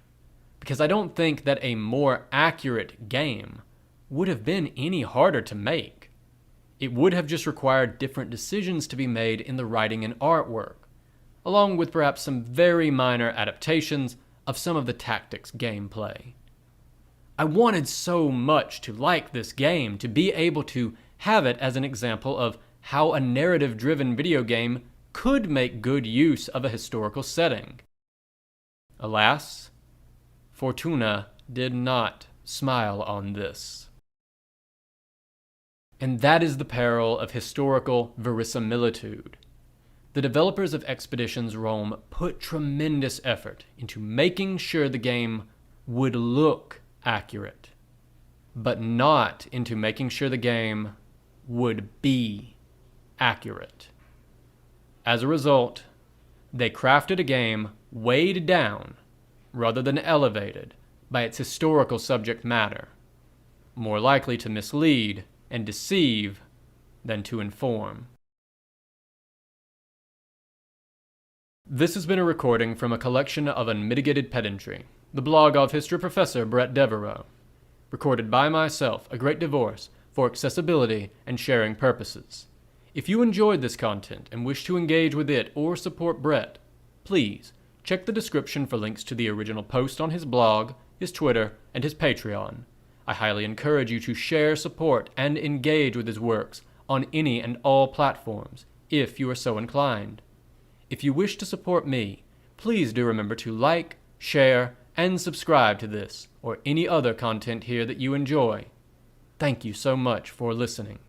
because I don't think that a more accurate game would have been any harder to make. It would have just required different decisions to be made in the writing and artwork, along with perhaps some very minor adaptations of some of the tactics gameplay. I wanted so much to like this game, to be able to have it as an example of how a narrative-driven video game could make good use of a historical setting. Alas, Fortuna did not smile on this. And that is the peril of historical verisimilitude. The developers of Expeditions Rome put tremendous effort into making sure the game would look accurate, but not into making sure the game would be accurate. As a result, they crafted a game weighed down rather than elevated by its historical subject matter, more likely to mislead and deceive than to inform. This has been a recording from a collection of Unmitigated Pedantry, the blog of history professor Bret Devereaux, recorded by myself, a great divorce, for accessibility and sharing purposes. If you enjoyed this content and wish to engage with it or support Bret, please check the description for links to the original post on his blog, his Twitter, and his Patreon. I highly encourage you to share, support, and engage with his works on any and all platforms, if you are so inclined. If you wish to support me, please do remember to like, share, and subscribe to this or any other content here that you enjoy. Thank you so much for listening.